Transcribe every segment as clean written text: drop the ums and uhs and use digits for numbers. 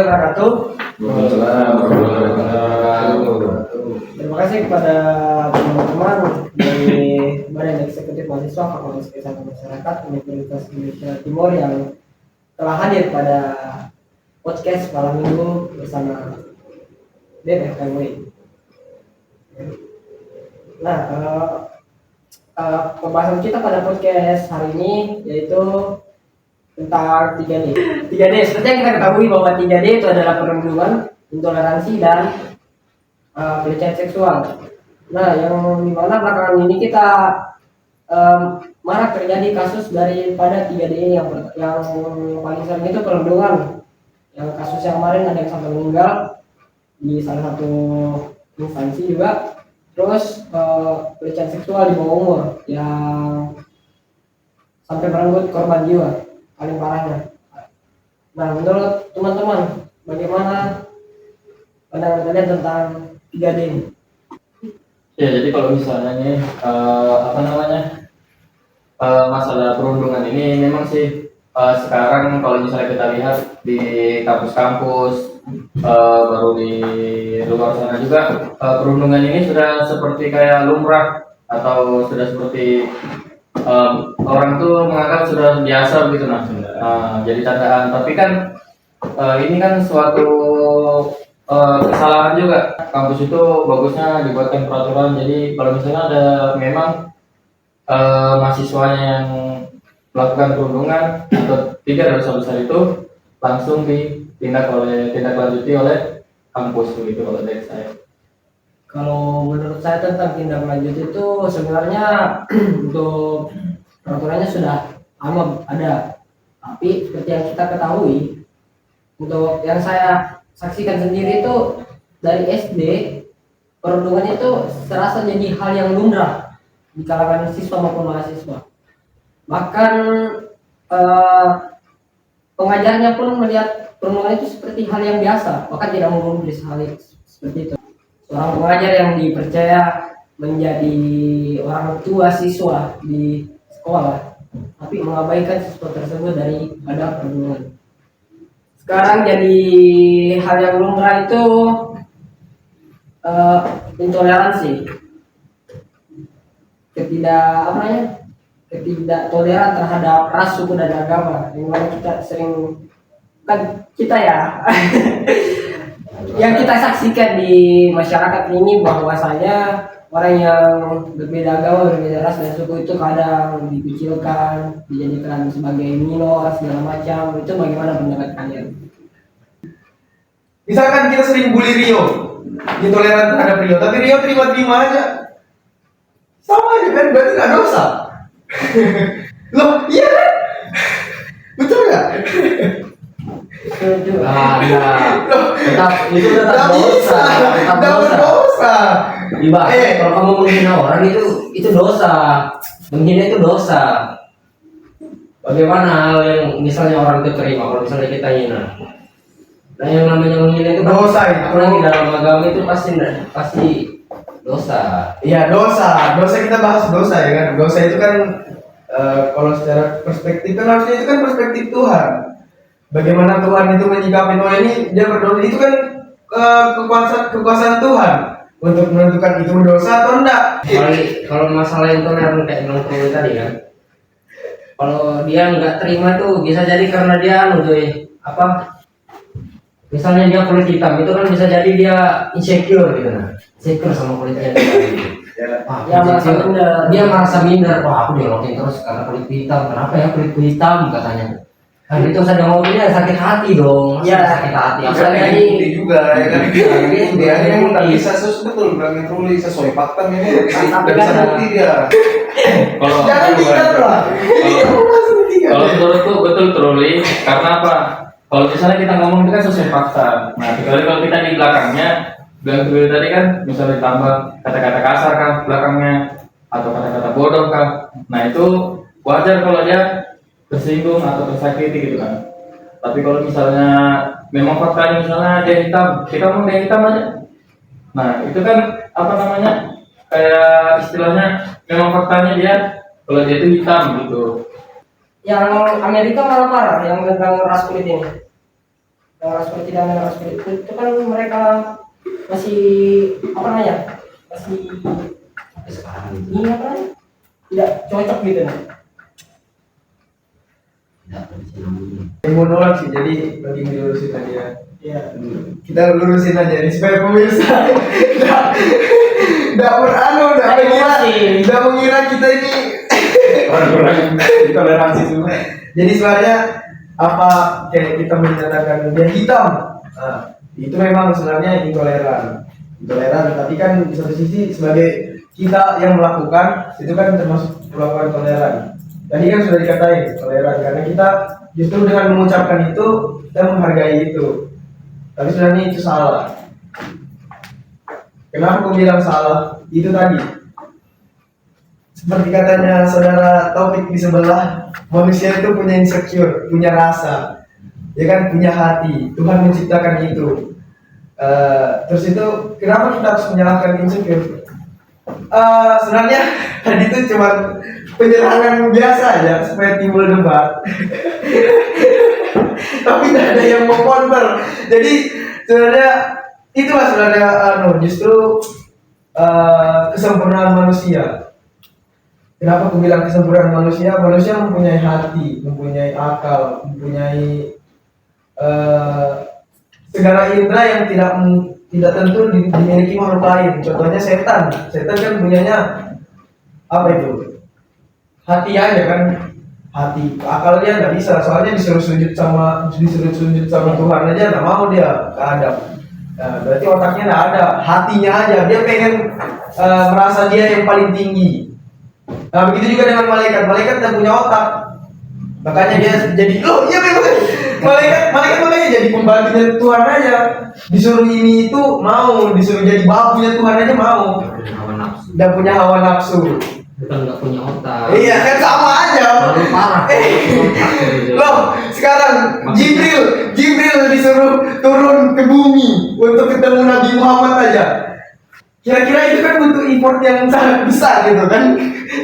wabarakatuh. Waalaikumsalam warahmatullahi wabarakatuh. Terima kasih kepada teman-teman dari Badan Eksekutif Mahasiswa Fakultas Kesehatan Masyarakat Universitas Indonesia Timur yang telah hadir pada podcast malam minggu bersama BFMW. Nah, pembahasan kita pada podcast hari ini yaitu tentang 3D. 3D seperti yang kita ketahui bahwa 3D itu adalah perundungan, intoleransi, dan pelecehan seksual. Nah, yang dimana belakangan ini kita marak terjadi kasus daripada 3D ini yang paling sering itu perundungan. Yang kasus yang kemarin ada yang sampai meninggal di salah satu instansi juga. Terus pelecehan seksual di bawah umur yang sampai merenggut korban jiwa paling parahnya. Nah, menurut teman-teman bagaimana pandangan kalian tentang 3D ini? Ya, jadi kalau misalnya nih masalah perundungan ini memang sih sekarang kalau misalnya kita lihat di kampus-kampus baru di luar sana juga perundungan ini sudah seperti kayak lumrah atau sudah seperti orang tuh menganggap sudah biasa begitu jadi candaan. Tapi kan ini kan suatu kesalahan juga. Kampus itu bagusnya dibuatkan peraturan. Jadi kalau misalnya ada memang mahasiswanya yang melakukan perundungan atau tidak dosa besar itu langsung ditindaklanjuti oleh kampus begitu kalau dari saya. Kalau menurut saya tentang tindak lanjut itu sebenarnya untuk peraturannya sudah ada, tapi seperti yang kita ketahui, untuk yang saya saksikan sendiri itu dari SD perundungan itu serasa jadi hal yang lumrah di kalangan siswa maupun mahasiswa. Bahkan pengajarnya pun melihat perundungan itu seperti hal yang biasa, bahkan tidak memberi hal seperti itu. Seorang pengajar yang dipercaya menjadi orang tua siswa di sekolah, tapi mengabaikan siswa tersebut dari pada perundungan. Sekarang jadi hal yang lumrah itu intoleransi, ketidaktoleran terhadap ras, suku, dan agama. Yang mana kita sering yang kita saksikan di masyarakat ini bahwasanya orang yang berbeda agama, berbeda ras dan suku itu kadang dikucilkan, dijadikan sebagai minor segala macam. Itu bagaimana pendapat kalian? Misalkan kita sering bully Rio, intoleran terhadap Rio, tapi Rio terima-terima aja, sama aja kan, berarti nggak dosa. Loh, iya kan? Betul nggak? Itu tetap dosa. Tetap dosa. Kalau kamu menghina orang itu dosa. Menghina itu dosa. Bagaimana hal yang misalnya orang itu terima kalau misalnya kita hina? Nah, yang namanya menghina itu dosa itu. Apalagi dalam agama itu pasti dosa. Iya, dosa. Dosa kita bahas dosa ya kan. Dosa itu kan kalau secara perspektif kan harusnya itu kan perspektif Tuhan. Bagaimana Tuhan itu menyikapi ini dia berdosa, itu kan kekuasaan Tuhan untuk menentukan itu dosa atau enggak. Kalau masalah intoleran kayak bilang tadi kan, kalau dia nggak terima tuh bisa jadi karena dia misalnya dia kulit hitam itu kan bisa jadi dia insecure gitu insecure sama kulitnya dia merasa minder. Wah, aku diolokin terus karena kulit hitam. Kenapa ya kulitku hitam katanya. Kan itu saya ngomongnya sakit hati dong. Ya, sakit hati. Misalnya ini juga ya kan. Dia yang nggak bisa betul bilang truly sesuai fakta ini nggak bisa bukti dia. Kalau Jangan tidak lah. Kalau menurutku betul truly, karena apa? Kalau misalnya kita ngomong itu kan sesuai fakta. Nah, kecuali kalau kita di belakangnya bilang truly tadi kan, misalnya ditambah kata-kata kasar kan belakangnya atau kata-kata bodoh kan. Nah, itu wajar kalau dia tersinggung atau tersakiti gitu kan. Tapi kalau misalnya memang faktanya misalnya dia hitam, kita mau dia hitam aja. Nah, itu kan kayak istilahnya memang faktanya dia kalau dia itu hitam gitu. Yang Amerika malah parah yang tentang ras kulit ini. orang seperti dan orang seperti itu kan mereka masih apa namanya, masih Sampai sekarang itu ini apa namanya, tidak cocok gitu nah. tidak bisa namanya. Yang mau nolak sih, jadi lagi dilurusin aja ya. Iya. Kita lurusin aja nih supaya pemirsa nggak mengira kita ini Orang-orang intoleransi semua. jadi sebenarnya apa kayak kita menyatakan dia hitam, nah, itu memang sebenarnya intoleran tapi kan di satu sisi sebagai kita yang melakukan itu kan termasuk melakukan toleran. Tadi kan sudah dikatain toleran karena kita justru dengan mengucapkan itu kita menghargai itu, tapi sebenarnya itu salah. Kenapa aku bilang salah? Itu tadi seperti katanya saudara Taufik di sebelah, manusia itu punya insecure, punya rasa, ya kan, punya hati. Tuhan menciptakan itu. Terus itu kenapa kita harus menyalahkan insecure? Sebenarnya tadi itu cuma penyerangan biasa aja supaya timbul debat. Tapi tidak ada yang mau counter. Jadi sebenarnya itulah sebenarnya justru kesempurnaan manusia. Kenapa aku bilang kesempurnaan manusia? Manusia mempunyai hati, mempunyai akal, mempunyai segala indera yang tidak tentu dimiliki makhluk lain. Contohnya setan. Setan kan punyanya apa itu? Hati aja kan. Hati. Akal dia nggak bisa. Soalnya disuruh sujud sama Tuhan aja nggak mau dia ke Adam. Nah, berarti otaknya nggak ada, hatinya aja. Dia pengen merasa dia yang paling tinggi. Nah, begitu juga dengan malaikat. Malaikat tidak punya otak, makanya dia jadi iya memang malaikat makanya jadi pembantunya Tuhan aja. Disuruh ini itu mau, disuruh jadi babunya Tuhan aja mau. Nggak punya hawa nafsu. Udah punya hawa nafsu. Bukan nggak punya otak. Iya kan sama aja. Terlalu parah. Loh, sekarang Jibril disuruh turun ke bumi untuk ketemu Nabi Muhammad aja. Kira-kira itu kan butuh effort yang sangat besar gitu kan.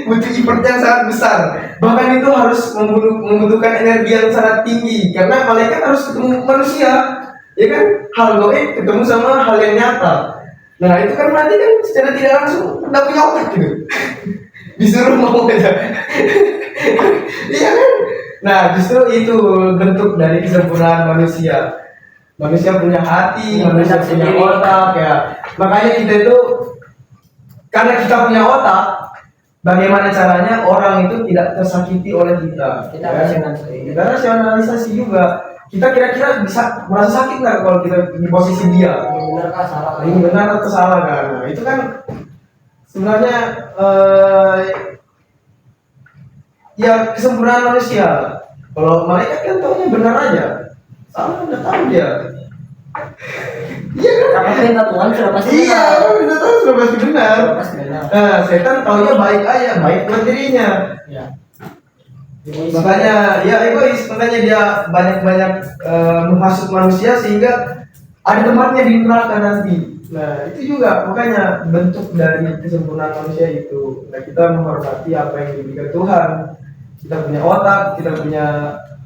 Butuh effort yang sangat besar. Bahkan itu harus membutuhkan energi yang sangat tinggi karena malaikat harus ketemu manusia. Ya kan, hal goib ketemu sama hal yang nyata. Nah, itu kan berarti kan secara tidak langsung udah punya otak gitu. Disuruh mau aja. Iya kan? Nah, justru itu bentuk dari kesempurnaan manusia. Manusia punya hati, manusia punya otak ya. Makanya kita itu karena kita punya otak, bagaimana caranya orang itu tidak tersakiti oleh kita? Kita Ya. Kita rasionalisasi juga. Kita kira-kira bisa merasa sakit nggak kalau kita di posisi dia? Ini benar kah salah? Ini benar atau salah kan? Nah, itu kan sebenarnya ya kesempurnaan manusia. Kalau malaikat kan taunya benar aja, salah udah tahu dia. Iya kan? Karena perintah Tuhan sudah pasti Iya, udah tahu sudah pasti benar. Sudah pasti benar. Nah, setan taunya baik aja, baik buat dirinya. Ya. Makanya ya egois, makanya dia banyak-banyak menghasut manusia sehingga ada tempatnya di neraka nanti. Nah, itu juga makanya bentuk dari kesempurnaan manusia itu. Nah, kita menghormati apa yang diberikan Tuhan. Kita punya otak, kita punya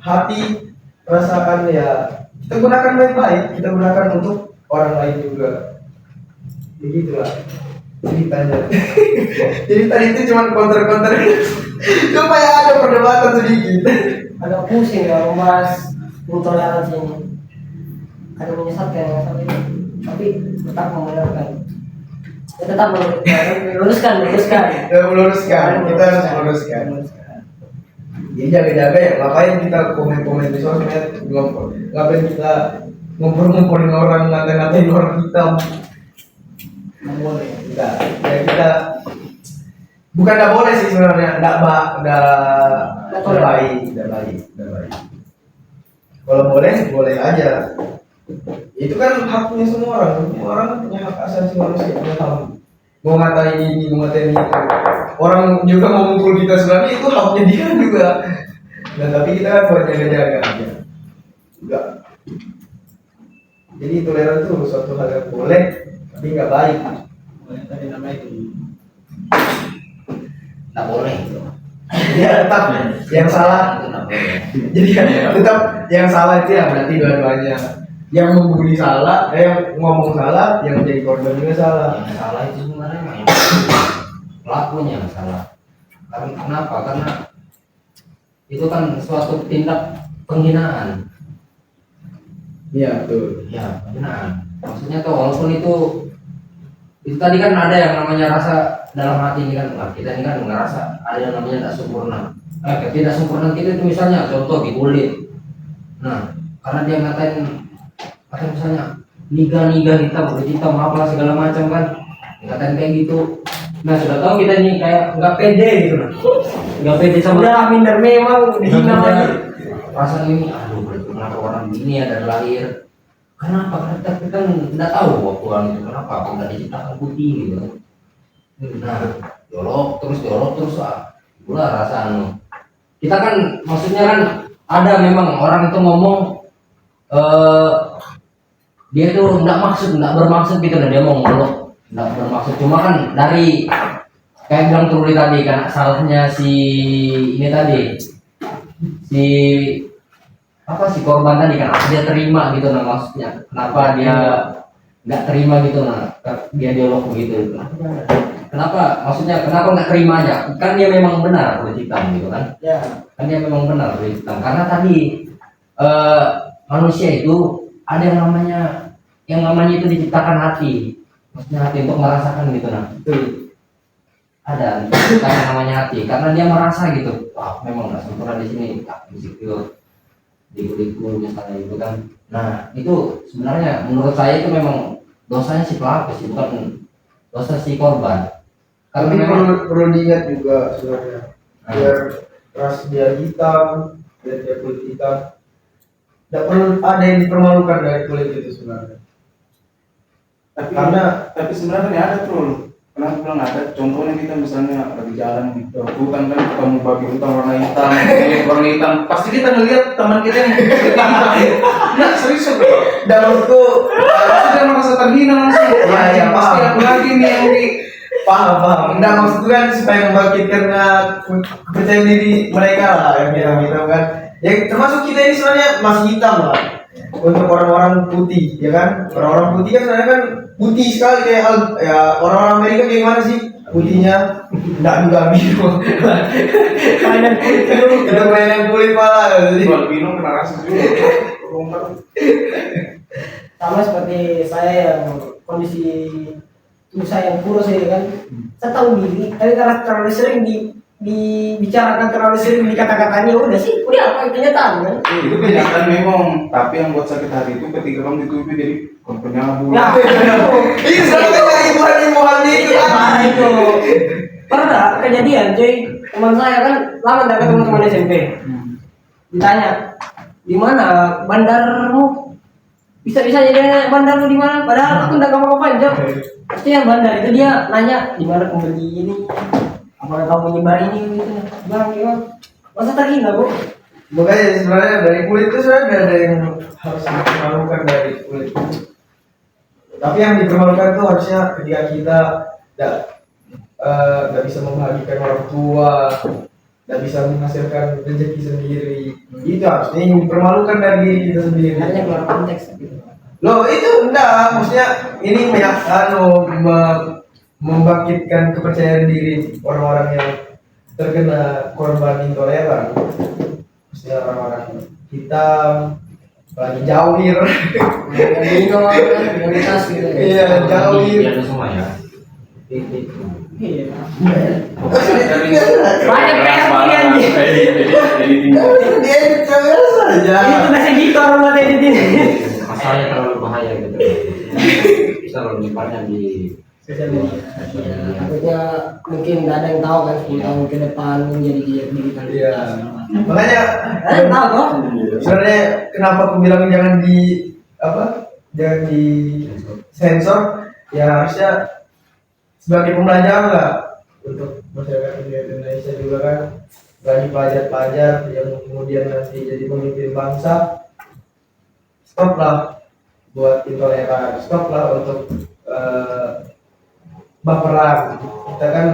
hati, rasakan ya. Kita gunakan baik-baik, kita gunakan untuk orang lain juga. Begitulah ceritanya. Jadi tadi itu cuma counter-counter supaya ada perdebatan sedikit. Agak pusing ya membahas intoleransi ini. Ada menyesatkan yang satu ini, tapi tetap membenarkan. Ya, tetap meluruskan. Kita meluruskan, kita harus meluruskan. Jadi jaga-jaga ya, ngapain kita komen-komen di sosmed, ngapain kita ngumpul-ngumpulin orang, ngatain orang hitam. Nggak boleh. Enggak, ya kita bukan enggak boleh sih sebenarnya, enggak baik. Kalau boleh aja. Itu kan haknya semua orang punya hak asasi manusia, punya hak. Mau ngatain ini, mau ngatain itu. Orang juga mau mukul kita sebenarnya itu haknya dia juga. Nah, tapi kita kan buat jaga-jaga aja. Enggak. Jadi toleran itu suatu hal yang boleh, tapi nggak baik. Tadi nama itu. Nggak boleh. Ya tetap yang salah. Itu nggak boleh. Jadi tetap yang salah itu ya berarti dua-duanya. yang membuli salah, yang ngomong salah, yang jadi korban juga salah. Yang salah itu sebenarnya main pelakunya yang salah. Karena kenapa? Karena itu kan suatu tindak penghinaan. Iya betul. Ya, penghinaan. Maksudnya tuh walaupun itu tadi kan ada yang namanya rasa dalam hati ini kan, nah, kita ini kan ngerasa ada yang namanya tak sempurna. Ketidaksempurnaan kita itu misalnya contoh di kulit. Nah, karena dia ngatain misalnya niga hitam, kulit hitam, apalah segala macam kan, ngatain kayak gitu. Nah, sudah tahu kita ini kayak nggak pede gitu nah, nggak pede sama. Udah minder memang dihina lagi. Perasaan ini, aduh, kenapa orang begini ya dari lahir? Kenapa? Karena kita kan nggak tahu waktu orang itu kenapa aku nggak diciptakan putih gitu kan. Nah, diolok terus ulah rasa kita kan maksudnya kan ada memang orang itu ngomong dia tuh nggak bermaksud gitu nah, dia mau ngolok nggak bermaksud, cuma kan dari kayak bilang Truli tadi kan salahnya si ini tadi si si korban tadi kan dia terima gitu nah, maksudnya kenapa dia nggak terima gitu nah, dia dialog begitu kenapa maksudnya kenapa nggak terimanya, kan dia memang benar kulit hitam gitu kan. Ya. Kan dia memang benar kulit hitam karena tadi manusia itu ada yang namanya itu diciptakan hati, maksudnya hati untuk merasakan gitu nah. Ada diciptakan namanya hati karena dia merasa gitu, wah memang nggak sempurna di sini, tak insecure di kulitku misalnya itu kan. Nah itu sebenarnya menurut saya itu memang dosanya si pelaku sih, bukan dosa si korban. Karena Tapi memang perlu diingat juga sebenarnya, biar ras dia hitam, biar dia kulit hitam, tidak perlu ada yang dipermalukan dari kulit itu sebenarnya. Tapi sebenarnya ada troll. Kenapa bilang ada? Contohnya kita misalnya lagi jalan di hutan kan ketemu babi hutan warna hitam, warna hitam. Pasti kita ngelihat teman kita yang hitam. Nah serius bro. Dan itu Pasti dia merasa terhina langsung. Ya, Pasti paham. aku lagi nih yang di paham. Enggak maksud kan supaya membangkitkan kepercayaan diri mereka lah yang gitu kan. Ya termasuk kita ini sebenarnya masih hitam lah. Untuk orang-orang putih, ya kan? Orang-orang putih kan sebenarnya kan putih sekali kayak ya orang-orang Amerika kayak gimana sih putihnya? Enggak juga biru. Mainan kulit dulu. Udah mainan kulit malah. Jadi jual minum kena rasa juga. Sama seperti saya yang kondisi tubuh saya yang kurus ya kan. Saya tahu diri, tapi karena terlalu sering dibicarakan, terlalu sering dikata-katanya, udah sih, udah apa kenyataan kan? Itu kenyataan memang. Tapi yang buat sakit hati itu ketika kamu dituduh jadi penyabu. Ya, ini sebenarnya kayak ibuan itu Iya, kan. itu pernah kejadian cuy, teman saya kan lama gak ketemu teman SMP, ditanya di mana bandarmu, bisa-bisanya dia bandar lu di mana, padahal aku udah gak mau ngapain jawab. Artinya bandar itu dia nanya di mana pembeli ini, apakah kamu menyebar ini gitu, bilang gimana, masa terhina bu? Makanya sebenarnya dari kulit itu sebenarnya ada yang harus dipermalukan dari kulit. Tapi yang dipermalukan itu harusnya ketika kita tidak bisa membahagiakan orang tua, tidak bisa menghasilkan rezeki sendiri. Itu harusnya yang dipermalukan dari diri kita sendiri. Hanya keluar konteks gitu. Loh itu enggak, maksudnya ini membangkitkan kepercayaan diri orang-orang yang terkena korban intoleran. Maksudnya orang-orang hitam, lagi jawir. Minoritas gitu. Iya, jawir. Dia ada semua ya. Iya. Banyak Dia tinggal saja. Ini tugasnya editor buat editin. Masalahnya terlalu bahaya gitu. Kita lebih banyak di Takutnya mungkin nggak ada yang tahu kan 10 tahun ke depan menjadi digital. Iya. Makanya Ada yang tahu kok. sebenarnya kenapa aku bilang jangan di sensor, ya harusnya sebagai pembelajaran lah untuk masyarakat Indonesia juga kan, bagi pelajar-pelajar yang kemudian nanti jadi pemimpin bangsa. Stop lah buat intoleran, stop lah untuk baperan. Kita kan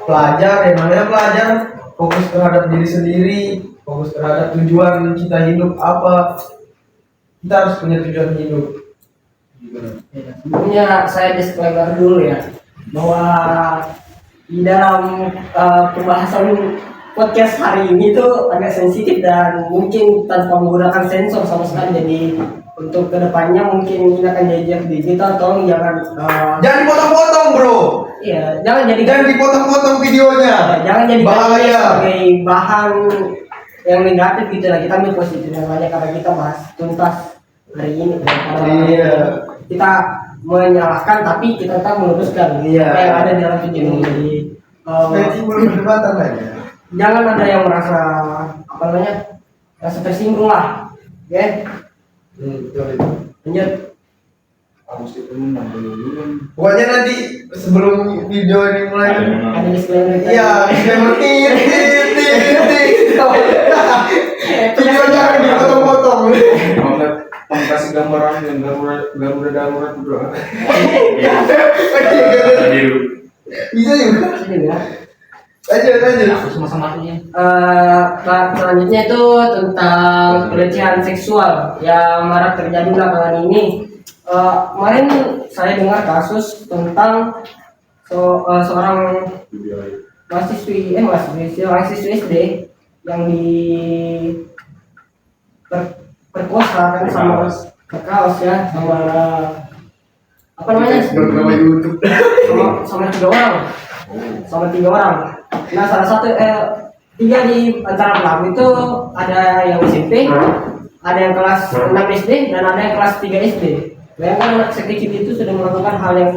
pelajar, yang namanya pelajar fokus terhadap diri sendiri, fokus terhadap tujuan kita hidup apa. kita harus punya tujuan hidup. Ya, sebelumnya saya disclaimer dulu ya bahwa di dalam pembahasan podcast hari ini tuh agak sensitif dan mungkin tanpa menggunakan sensor sama sekali. Jadi untuk kedepannya mungkin ini akan jadi digital, tolong jangan Jangan dipotong-potong bro. iya jangan jadi Jangan dipotong-potong videonya. jangan jadi bahaya. sebagai bahan yang negatif gitu lah. Kita ambil positifnya saja karena kita bahas tuntas hari ini. Iya. Kita menyalahkan tapi kita tetap meluruskan Iya. apa yang ada di dalam video ini. Jadi Supaya timbul perdebatan lagi. jangan ada yang merasa apa namanya rasa tersinggung lah. Oke, Betul itu. lanjut. Harus itu dulu. Pokoknya nanti sebelum video ini mulai Ada disclaimer. iya, disclaimer video jangan dipotong-potong. Mau kasih gambaran yang darurat bro. Biru. Bisa juga. Sini ya. Lanjut. Aku sama-sama tuh ya. Selanjutnya itu tentang pelecehan seksual yang marak terjadi belakangan ini. Kemarin saya dengar kasus tentang seorang mahasiswi SD yang perkosa kan sama kekaos ya sama apa namanya Beberapa YouTube. sama tiga orang. Nah salah satu tiga di antara pelaku itu ada yang SMP, ada yang kelas 6 SD dan ada yang kelas 3 SD. Bayangkan anak sekecil itu sudah melakukan hal yang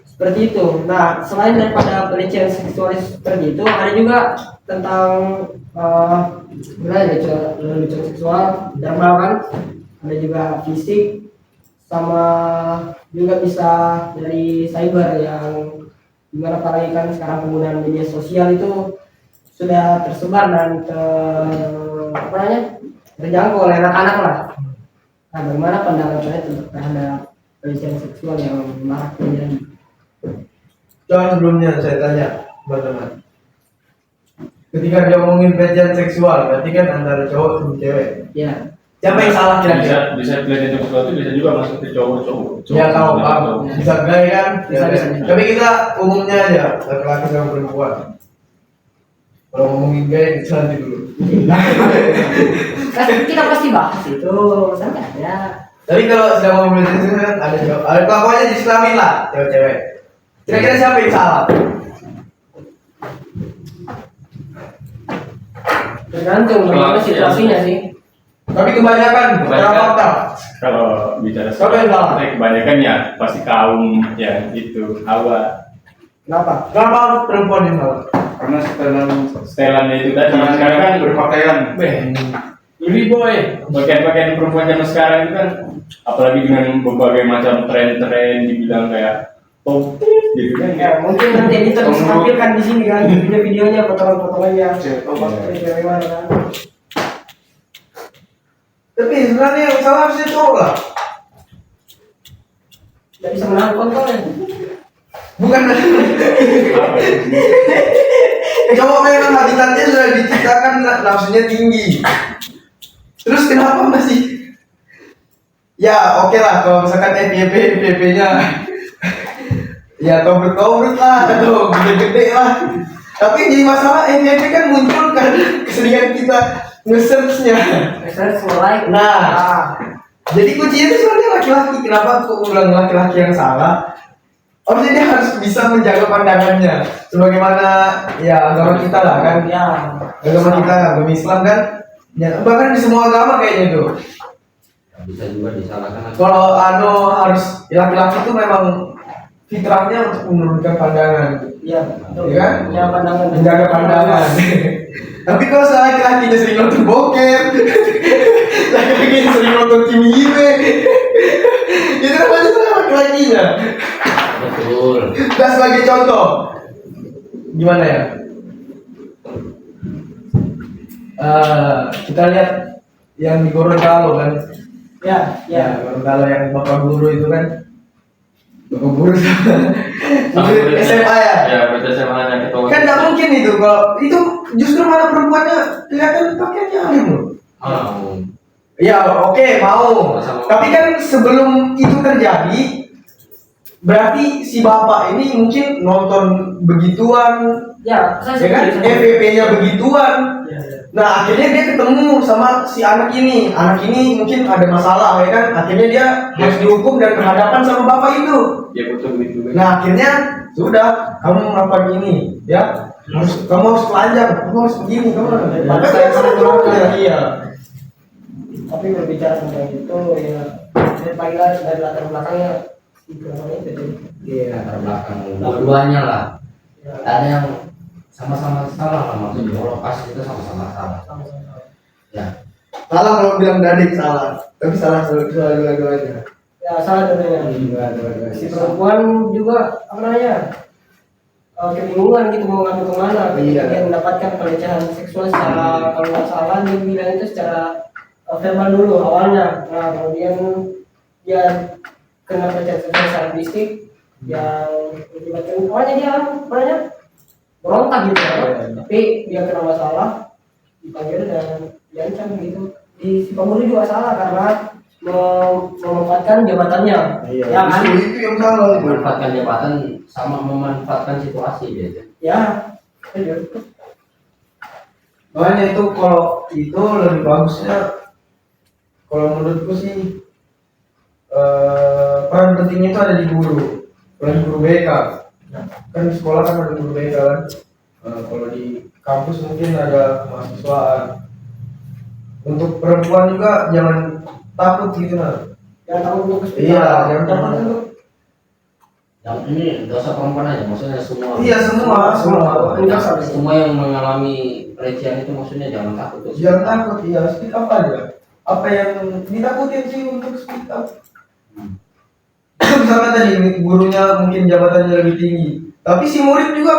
seperti itu. Nah selain daripada pelecehan seksual seperti itu, ada juga tentang pelecehan seksual verbal kan, ada juga fisik, sama juga bisa dari cyber yang dimana apalagi kan sekarang penggunaan media sosial itu sudah tersebar dan terjangkau oleh anak-anak lah. Nah, bagaimana pandangan saya terhadap pelecehan seksual yang marak terjadi? Coba sebelumnya saya tanya teman-teman. Ketika dia ngomongin pelecehan seksual, berarti kan antara cowok dan cewek. Ya, Siapa yang salah kira-kira? Bisa pelecehan seksual itu bisa juga masuk ke cowok-cowok. Ya tahu paham. Bisa gay kan? Bisa. Tapi kita umumnya aja, laki-laki sama perempuan. Kalau ngomongin gay, nanti dulu. kita pasti bahas itu santai ya. Tapi kalau sedang ngomongin itu kan ada cowok. Ada pokoknya diislamin lah, cewek-cewek. Kira-kira siapa yang salah? Tergantung bagaimana situasinya sih. Tapi kebanyakan fakta. Kalau bicara Siapa yang salah? kebanyakan ya pasti kaum yang itu Hawa. Kenapa? Kenapa perempuan yang salah? Karena Setelannya itu tadi sekarang kan berpakaian. Lebih boy, pakaian-pakaian perempuan zaman sekarang itu kan apalagi dengan berbagai macam tren-tren dibilang kayak top gitu kan Ya, mungkin nanti editor bisa tampilkan di sini kan video-videonya, potongan-potongannya. Cewek mana kan? Tapi sebenarnya yang salah harusnya cowok lah. Tidak bisa menahan kontrolnya. Bukan cowok memang habitatnya sudah diciptakan nafsunya tinggi. Terus kenapa masih? Ya oke lah kalau misalkan FYP-nya ya tobrut lah atau gede-gede lah. Tapi jadi masalah FYP kan muncul kan kesedihan kita nge-search-nya. Research like. Nah, jadi kuncinya itu sebenarnya laki-laki. Kenapa aku bilang laki-laki yang salah? Harusnya dia harus bisa menjaga pandangannya. Sebagaimana ya agama kita lah kan. Ya. Agama kita, agama Islam kan. Ya, bahkan di semua agama kayaknya tuh. Bisa juga disalahkan. Kalau harus laki-laki itu memang fitrahnya untuk menurunkan pandangan. Iya. Iya kan? Ya pandangan. Menjaga pandangan. Tapi kalau laki-lakinya sering nonton bokep, laki-lakinya sering nonton Kimi Hime, itu namanya salah laki-lakinya. Betul. Dan sebagai contoh, gimana ya? Kita lihat yang di Gorontalo kan, Ya. Gorontalo yang bapak guru itu kan, bapak guru Sama murid SMA ya. Ya, berarti SMA nya ketua. Kan nggak mungkin itu kalau itu justru malah perempuannya kelihatan pakaiannya aneh loh. Ya oke mau. Sama-sama. Tapi kan sebelum itu terjadi, berarti si bapak ini mungkin nonton begituan, Ya, saya ya kan? FVP-nya begituan. Ya, ya. Nah akhirnya dia ketemu sama si anak ini. Anak ini mungkin ada masalah, ya kan? Akhirnya dia harus dihukum dan berhadapan sama bapak itu. Ya betul begitu. Nah akhirnya sudah kamu melakukan ini, ya. Kamu harus telanjang, kamu harus begini, kamu harus. Maka saya sama iya. Tapi berbicara tentang itu ya saya panggilan dari latar belakangnya si perempuan itu jadi Iya. Latar belakang dua-duanya lah. ya, Ada yang sama-sama salah lah, maksudnya kalau kasus itu sama-sama salah. sama-sama. Ya, Salah kalau bilang Dadik salah, tapi salah dua-duanya. Ya salah dulunya. Dua-duanya. Si perempuan juga apa namanya kebingungan gitu mau ngambil kemana. Iya. Dia mendapatkan pelecehan seksual secara kalau nggak salah dia bilang itu secara verbal dulu awalnya. Nah kemudian dia kena pelecehan seksual secara fisik yang menyebabkan awalnya dia pokoknya berontak gitu ya. Tapi dia kena masalah dipanggil dan diancam gitu. Si pembunuh juga salah karena memanfaatkan jabatannya. Iya. Ya kan? Itu yang salah. memanfaatkan jabatan sama memanfaatkan situasi gitu. Ya, iya. Makanya itu kalau itu lebih bagusnya, kalau menurutku sih peran pentingnya itu ada di guru, guru BK. Kan di sekolah kan ada guru BK kan. Kalau di kampus mungkin ada mahasiswaan. Untuk perempuan juga jangan takut gitu nah. Yang tahu untuk Iya, jangan takut untuk. Yang ini dosa perempuan aja, maksudnya semua. Iya semua. Semua yang mengalami pelecehan itu maksudnya jangan takut. Tuh. Jangan takut, iya speak up aja. Apa yang ditakutin sih untuk speak up? Misalkan tadi gurunya mungkin jabatannya lebih tinggi, tapi si murid juga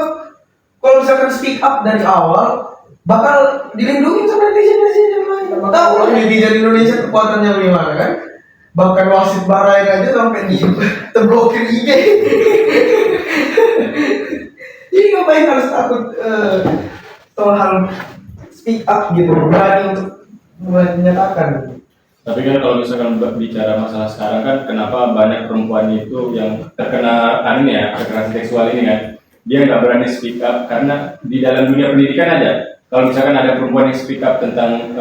kalau misalkan speak up dari awal bakal dilindungi sama netizen lain. Tahu lah netizen Indonesia kekuatannya gimana kan? Bahkan wasit Bahrain aja sampai di terblokir IG. Jadi ngapain harus takut soal hal speak up gitu, berani untuk menyatakan. Tapi kan kalau misalkan bicara masalah sekarang kan, kenapa banyak perempuan itu yang terkena kekerasan seksual ini kan, dia nggak berani speak up karena di dalam dunia pendidikan ada. Kalau misalkan ada perempuan yang speak up tentang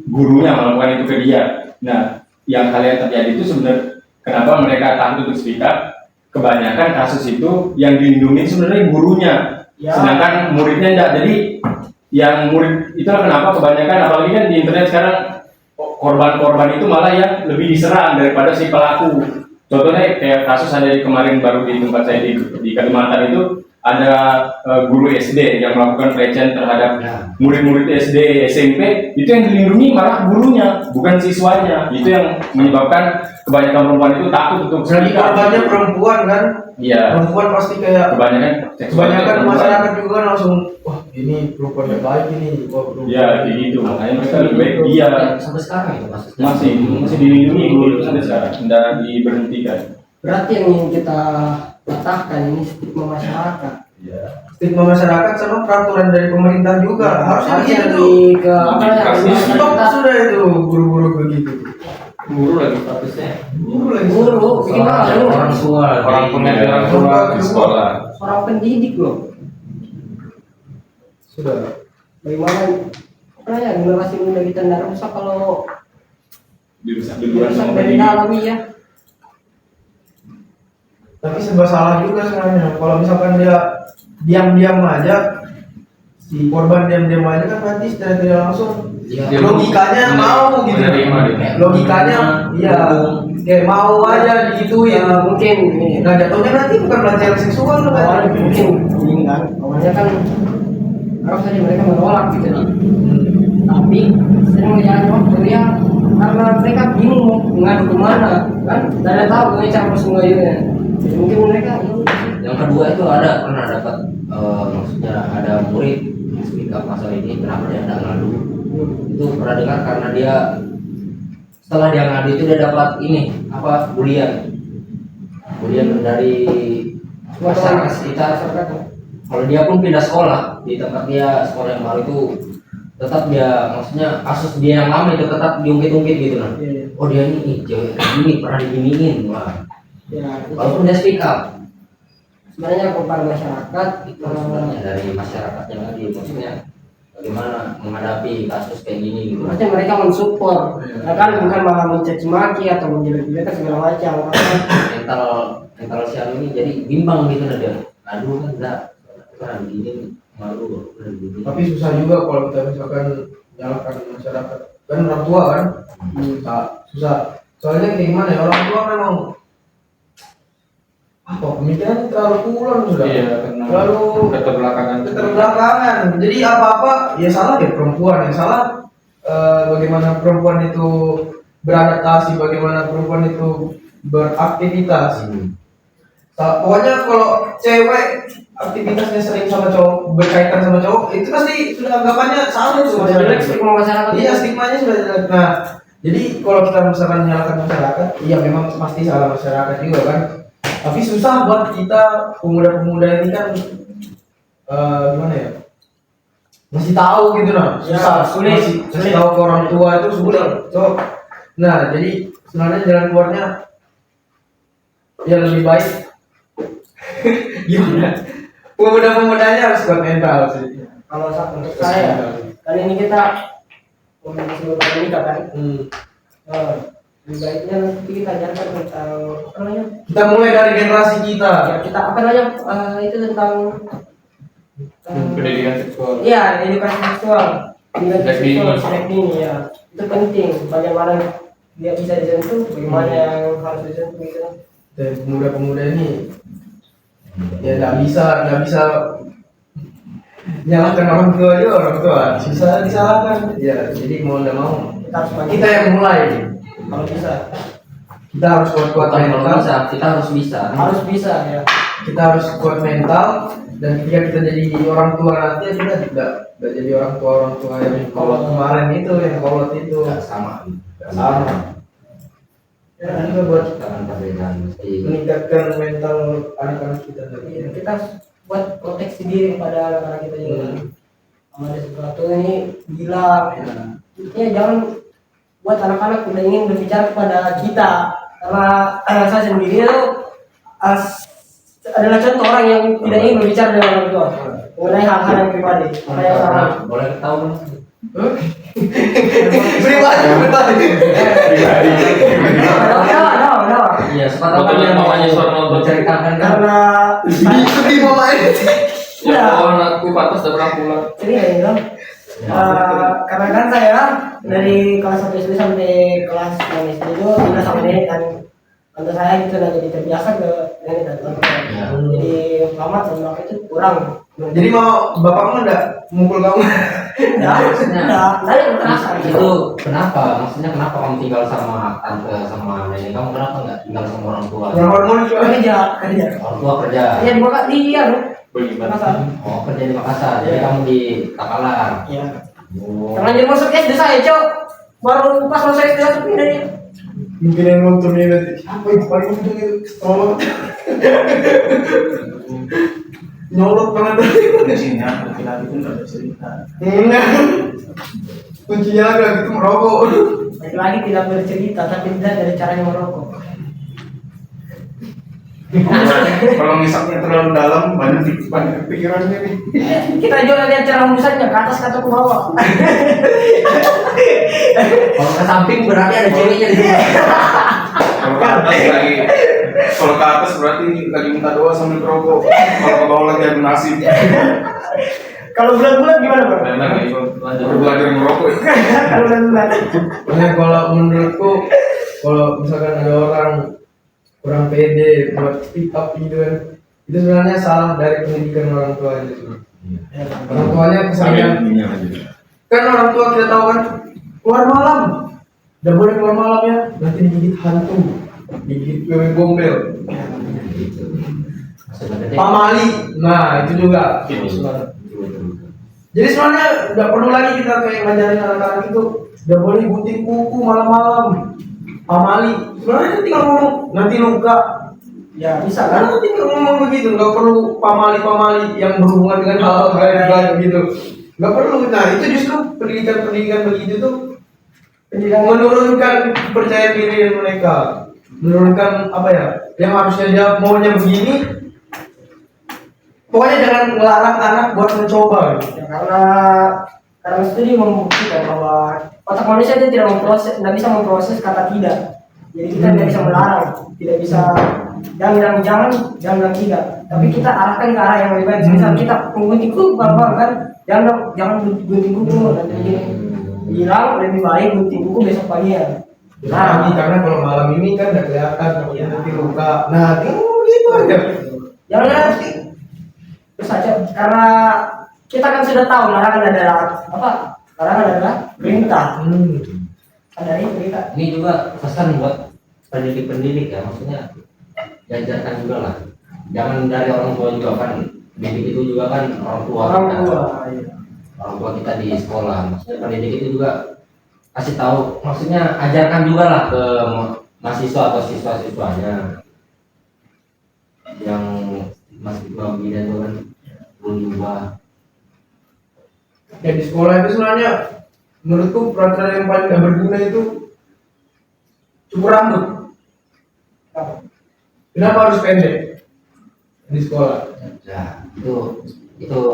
gurunya melakukan itu ke dia. Nah, yang hal yang terjadi itu sebenarnya kenapa mereka takut untuk speak up? Kebanyakan kasus itu yang dilindungi sebenarnya gurunya, sedangkan muridnya enggak. Jadi yang murid itulah kenapa kebanyakan, apalagi kan di internet sekarang korban-korban itu malah yang lebih diserang daripada si pelaku. Contohnya kayak kasus ada di kemarin baru di tempat saya di Kalimantan itu ada guru SD yang melakukan pelecehan terhadap murid-murid SD, SMP, itu yang dilindungi malah gurunya, bukan siswanya. Itu yang menyebabkan kebanyakan perempuan itu takut untuk Jadi korbannya perempuan kan? Iya. Perempuan pasti kayak kebanyakan masyarakat juga kan langsung, wah ini perempuan yang baik ini. Wah, Iya, kayak gitu. Makanya mereka lebih baik dia Sampai sekarang itu masih dilindungi guru sampai sekarang, tidak diberhentikan. berarti yang ingin kita patahkan ini stigma masyarakat. Iya. Stigma masyarakat sama peraturan dari pemerintah juga. Harusnya Harusnya gitu. lebih ke apa ya? Kasih. Stop sudah itu guru-guru begitu. Guru lagi statusnya. Guru lagi. Guru, bikin malu. orang tua, Orang pengajar di sekolah. Orang pendidik loh. Sudah. Bagaimana apa ya generasi muda kita tidak rusak kalau Dirusak duluan rusak sama dari pendidik. dalam ya. Tapi serba salah juga sebenarnya. Kalau misalkan dia diam-diam aja, si korban diam-diam aja kan berarti secara tidak langsung Iya. logikanya mau gitu. Menerima dia. Logikanya iya kayak mau aja digituin. Ya mungkin ini. Nah jatuhnya nanti bukan pelecehan seksual loh Awalnya kan. mungkin ini kan. Awalnya kan harus tadi mereka menolak gitu nih. Tapi sering berjalan waktu ya karena mereka bingung mau ngadu kemana kan. Dan tahu gimana cara persembahyannya. Jadi mungkin mereka Yang kedua itu pernah dapat maksudnya ada murid yang speak up masalah ini, kenapa dia tidak ngadu? Itu pernah dengar karena dia setelah dia ngadu itu dia dapat bulian dari masyarakat sekitar. Kalau dia pun pindah sekolah di tempat dia sekolah yang baru itu tetap dia, maksudnya kasus dia yang lama itu tetap diungkit-ungkit gitu nah. Iya. Oh dia ini cewek kayak gini pernah diginiin, wah. Ya, itu Walaupun dia speak up, sebenarnya kepada masyarakat itu sebenarnya dari masyarakatnya lagi, maksudnya bagaimana menghadapi kasus kayak gini gitu. maksudnya mereka mensupport, ya kan, bukan malah mencaci maki atau menjelek-jelekan segala macam. Karena mental mental si Anu ini jadi bimbang gitu nah dia. Aduh kan enggak pernah begini malu pernah begini. Tapi susah juga kalau kita misalkan nyalakan masyarakat. Kan orang tua kan, susah. Soalnya kayak gimana ya, orang tua memang apa pemikirannya terlalu kurang sudah. Iya, karena Terlalu keterbelakangan. Jadi apa-apa ya salah ya perempuan, yang salah bagaimana perempuan itu beradaptasi, bagaimana perempuan itu beraktivitas. Pokoknya kalau cewek aktivitasnya sering sama cowok, berkaitan sama cowok, itu pasti sudah anggapannya salah tuh sudah jelek masyarakat. stigma masyarakat. Iya, stigmanya sudah jelek. Nah, jadi kalau kita misalkan menyalahkan masyarakat, iya memang pasti salah masyarakat juga kan. Tapi susah buat kita pemuda-pemuda ini kan gimana ya? Masih tahu gitu nah, susah, Ya, sulit. masih tahu ke orang tua itu sulit. Nah, jadi sebenarnya jalan keluarnya ya lebih baik gimana? Pemuda-pemudanya harus kuat mental sih. Kalau untuk saya, kali ini kita membahas nikah kan. Lebih baiknya nanti kita ajarkan tentang apa namanya? Kita mulai dari generasi kita. Ya, kita apa namanya itu tentang Pendidikan seksual. iya, edukasi seksual. Edukasi Sejak dini. seksual sejak dini ya. Itu penting. Bagaimana dia bisa disentuh, bagaimana yang harus disentuh gitu. Dan pemuda-pemuda ini ya nggak bisa nyalahkan orang tua juga, orang tua susah disalahkan ya. Jadi mau nggak mau Kita harus bagi. kita yang mulai, Kalau bisa, kita harus kuat Kalau mental, bisa, kita harus bisa. harus bisa ya. kita harus kuat mental, dan ketika kita jadi orang tua nanti kita tidak jadi orang tua yang kolot kemarin itu, yang kolot itu Nggak sama. nggak sama. Ya juga buat Kita kan perbedaan mesti. meningkatkan mental anak-anak kita Iya, tadi. kita harus buat proteksi diri kepada anak-anak kita juga. Ada sesuatu ini bilang, ya jangan buat anak-anak tidak ingin berbicara kepada kita, karena saya sendiri itu adalah contoh orang yang tidak ingin berbicara dengan orang tua mengenai hal-hal yang pribadi. Makanya sama. Boleh tahu Pribadi. No. iya sepatah Betul yang mamanya suara nonton. menceritakan kan Karena Sedih mamanya. Ya, anakku patas udah pernah pulang. ini ya gitu. Karena kan saya dari kelas 1 SD sampai kelas 6 SD itu tinggal sama nenek dan tante saya gitu, dan jadi terbiasa ke nenek dan tante saya. Ya. Jadi lama tahun berapa itu kurang. Jadi mau bapakmu enggak mukul kamu? Enggak yang terasa gitu. itu kenapa, maksudnya kenapa kamu tinggal sama tante sama nenek kamu, kenapa nggak tinggal sama orang tua? Orang hormon juga. Kerja. Orang tua kerja. Kerja di Makassar, iya loh. Bagaimana? Makassar. Oh kerja di Makassar, jadi Iya. kamu di Takalar. Iya. Oh. Karena jadi masuk SD saya, Cok. Baru pas masuk SD langsung pindah dia. Mungkin yang nonton ini nanti apa itu paling ujung itu tolong nyolot banget. Di sini laki-laki itu nggak ada cerita. Kuncinya ada gitu merokok. Lagi-lagi tidak bercerita, tapi tidak dari caranya merokok. Kalau ngisapnya terlalu dalam, banyak pikirannya nih. Kita juga lihat cara hembusannya ke atas atau ke bawah. Kalau ke samping berarti ada ceweknya di sini. Kalau ke atas lagi, kalau ke atas berarti lagi minta doa sambil merokok. Kalau ke bawah lagi ada nasib. Kalau bulan-bulan gimana, Bro? Enak nih, lanjut. Baru belajar merokok. Kalau bulan-bulan. Makanya kalau menurutku kalau misalkan ada orang kurang pede buat speak up gitu kan, itu sebenarnya salah dari pendidikan orang tua itu. Orang tuanya kesalahan. Kan orang tua kita tahu kan keluar malam, udah boleh keluar malam ya, nanti digigit hantu, digigit wewe gombel, Sebenarnya pamali, nah itu juga. Jadi sebenarnya nggak perlu lagi kita kayak ngajarin anak-anak itu udah boleh gunting kuku malam-malam, pamali. Sebenarnya kan tinggal ngomong nanti luka. Ya, bisa Karena kan? tinggal ngomong begitu, nggak perlu pamali-pamali yang berhubungan dengan hal-hal gaib gitu. nggak perlu. Nah itu justru pendidikan begitu tuh Pendidikan menurunkan kepercayaan diri mereka, menurunkan apa ya, yang harusnya dia maunya begini, pokoknya jangan melarang anak buat mencoba gitu. ya, karena studi membuktikan bahwa otak manusia itu tidak bisa memproses kata tidak. Jadi kita tidak bisa melarang, tidak bisa jangan bilang jangan bilang tidak. Tapi kita arahkan ke arah yang lebih baik. Misal kita gunting kuku kan, jangan gunting kuku nanti begini. Bilang lebih baik gunting kuku besok pagi ya. Nah, karena kalau malam ini kan udah kelihatan kalau nanti luka. Nah, gitu aja. Jangan terus saja karena kita kan sudah tahu larangan adalah apa? Larangan adalah perintah. Ada ini perintah. Ini juga pesan buat pendidik-pendidik ya, maksudnya diajarkan juga lah. Jangan dari orang tua juga kan, pendidik itu juga kan orang tua. Orang kita. tua. Iya. Orang tua kita di sekolah, maksudnya pendidik itu juga kasih tahu, maksudnya ajarkan juga lah ke mahasiswa atau siswa-siswanya yang masih begini itu kan belum juga. Ya di sekolah itu sebenarnya menurutku peraturan yang paling gak berguna itu cukur rambut. Kenapa harus pendek di sekolah? Ya, itu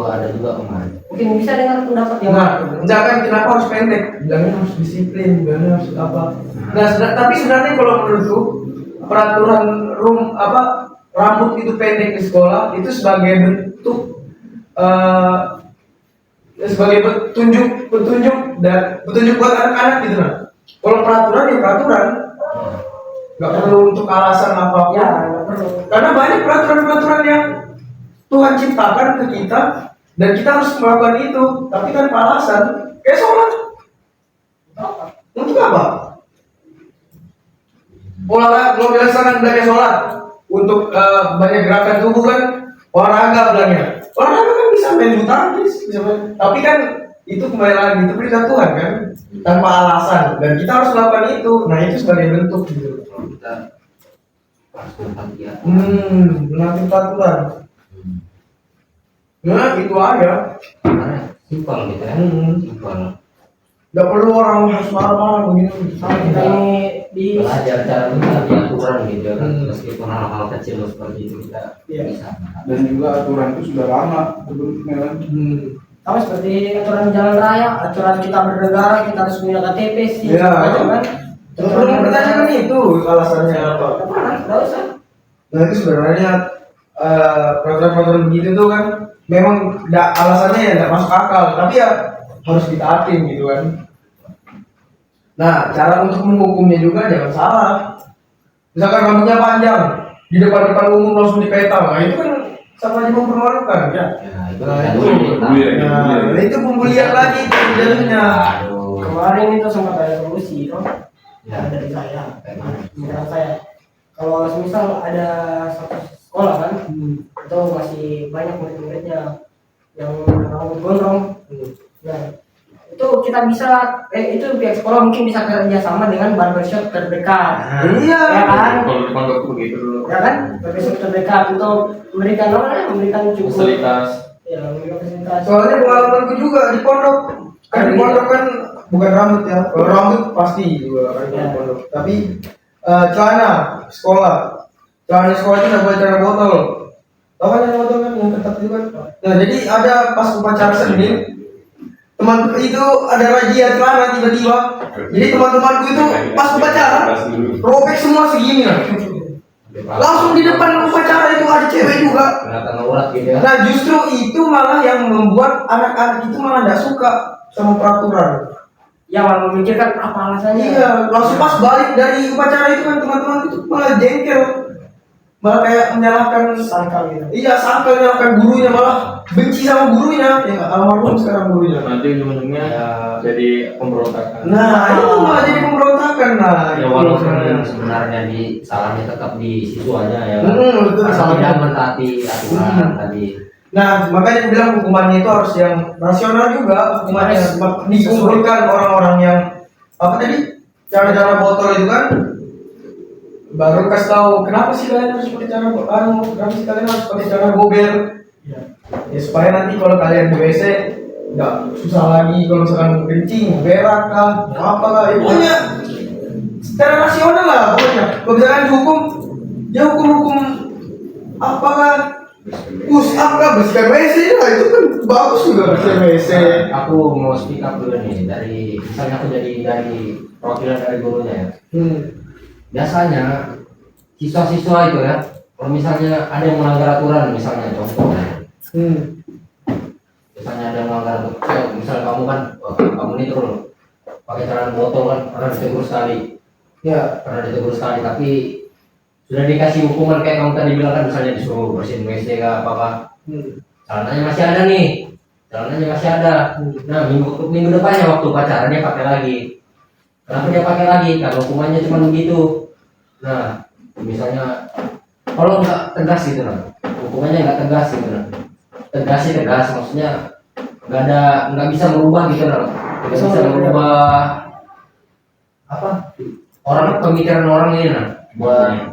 ada juga kemarin. Mungkin bisa dengar pendapat yang Nah, jangan kenapa harus pendek? Bilangnya harus disiplin, bilangnya harus apa? Nah, tapi sebenarnya kalau menurutku peraturan rambut itu pendek di sekolah itu sebagai bentuk sebagai petunjuk buat anak-anak gitu nah. Kalau peraturan ya peraturan, nggak perlu untuk alasan apapun. ya nggak perlu. Karena banyak peraturan-peraturan yang Tuhan ciptakan ke kita dan kita harus melakukan itu, tapi tanpa alasan. Kayak sholat. Untuk apa? Olahraga, kalau bilang sekarang bilangnya sholat untuk banyak gerakan tubuh kan, olahraga bilangnya. Olahraga kan bisa main bulu tangkis, bisa main. Tapi kan itu kembali lagi itu perintah Tuhan kan, tanpa alasan dan kita harus melakukan itu. Nah itu sebagai bentuk gitu. Kalau kita harus berhati-hati. Menaati peraturan. Nah itu aja. Karena simpel gitu ya. Simpel. Gak perlu orang harus marah-marah begini. Sama kita ini di Belajar cara kita di aturan gitu ya kan. Meskipun hal-hal kecil seperti itu kita Iya. bisa. Dan juga aturan itu sudah lama terbentuknya kan. sama seperti aturan jalan raya, aturan kita bernegara kita harus punya KTP sih. Iya. Macam kan. Belum mempertanyakan itu alasannya apa. Nggak usah. Nah itu sebenarnya peraturan-peraturan begitu tuh kan memang alasannya ya nggak masuk akal, tapi ya harus ditaatin gitu kan. Nah cara untuk menghukumnya juga jangan salah. Misalkan rambutnya panjang di depan umum langsung dipetal, nah itu kan sama aja mempermalukan ya. Ya, itu Nah, kan itu- kita- Nah itu pembulian lagi itu jadinya. Aduh. Kemarin itu sempat ada solusi itu Ya. dari saya. Kayak mana? Menurut saya, kalau misal ada satu sekolah kan, itu masih banyak murid-muridnya yang rambut gondrong. Nah, itu kita bisa, itu pihak sekolah mungkin bisa kerja sama dengan barbershop terdekat. Iya. Ya kan? Kalau di pondok tuh begitu dulu. Ya kan? Barbershop terdekat untuk memberikan apa namanya? Memberikan cukup. Fasilitas. Ya, memberikan fasilitas. Soalnya pengalamanku juga di pondok kan di pondok kan bukan rambut ya. Kalau rambut pasti juga kan di Ya. pondok. Tapi celana sekolah itu nggak boleh celana botol. Tahu kan celana botol kan yang ketat itu kan. Nah jadi ada pas upacara seni teman itu ada razia celana tiba-tiba. Jadi teman-temanku itu pas upacara robek semua segini lah. Langsung di depan upacara itu ada cewek juga. Kelihatan aurat gitu ya. Nah justru itu malah yang membuat anak-anak itu malah nggak suka sama peraturan. Ya, malah memikirkan apa alasannya. Iya, langsung pas balik dari upacara itu kan teman-teman itu malah jengkel, malah kayak menyalahkan. Sangkal gitu. Iya, sampai menyalahkan gurunya, malah benci sama gurunya. Ya almarhum sekarang gurunya. Nanti ujung-ujungnya jadi pemberontakan. Nah itu malah jadi pemberontakan. Nah Ya walaupun sebenarnya di salahnya tetap di siswanya ya. betul Karena salahnya. tidak mentaati aturan tadi. Nah, makanya bilang hukumannya itu harus yang rasional juga. Hukumannya dikumpulkan orang-orang yang apa tadi cara-cara botol itu kan, baru kasih tahu kenapa sih kalian harus pakai cara kenapa sih kalian harus pakai cara gober. Ya supaya nanti kalau kalian di WC nggak susah lagi kalau misalkan kencing, berak kah, apa lah, ya, pokoknya secara rasional lah pokoknya. Kalau misalkan hukum, ya hukum apa kan, push up lah, bersihkan WC lah, itu kan bagus juga bersihkan WC. Aku mau speak up dulu nih dari misalnya aku jadi dari perwakilan dari gurunya ya. Biasanya siswa-siswa itu ya, kalau misalnya ada yang melanggar aturan, misalnya contohnya, misalnya ada yang melanggar aturan, misalnya kamu kan, kamu ini terus pakai celana botol kan, pernah ditegur sekali, tapi sudah dikasih hukuman kayak kamu tadi bilang kan, misalnya disuruh bersihin WC kah apa, celananya masih ada nih, nah minggu depannya waktu pacaran dia pakai lagi. Kenapa dia pakai lagi? Karena hukumannya cuma begitu. Nah, misalnya kalau nggak tegas gitu nah, hukumannya nggak tegas gitu nah, tegas maksudnya nggak bisa merubah gitu nah, nggak bisa merubah apa pemikiran orang ini nah, buat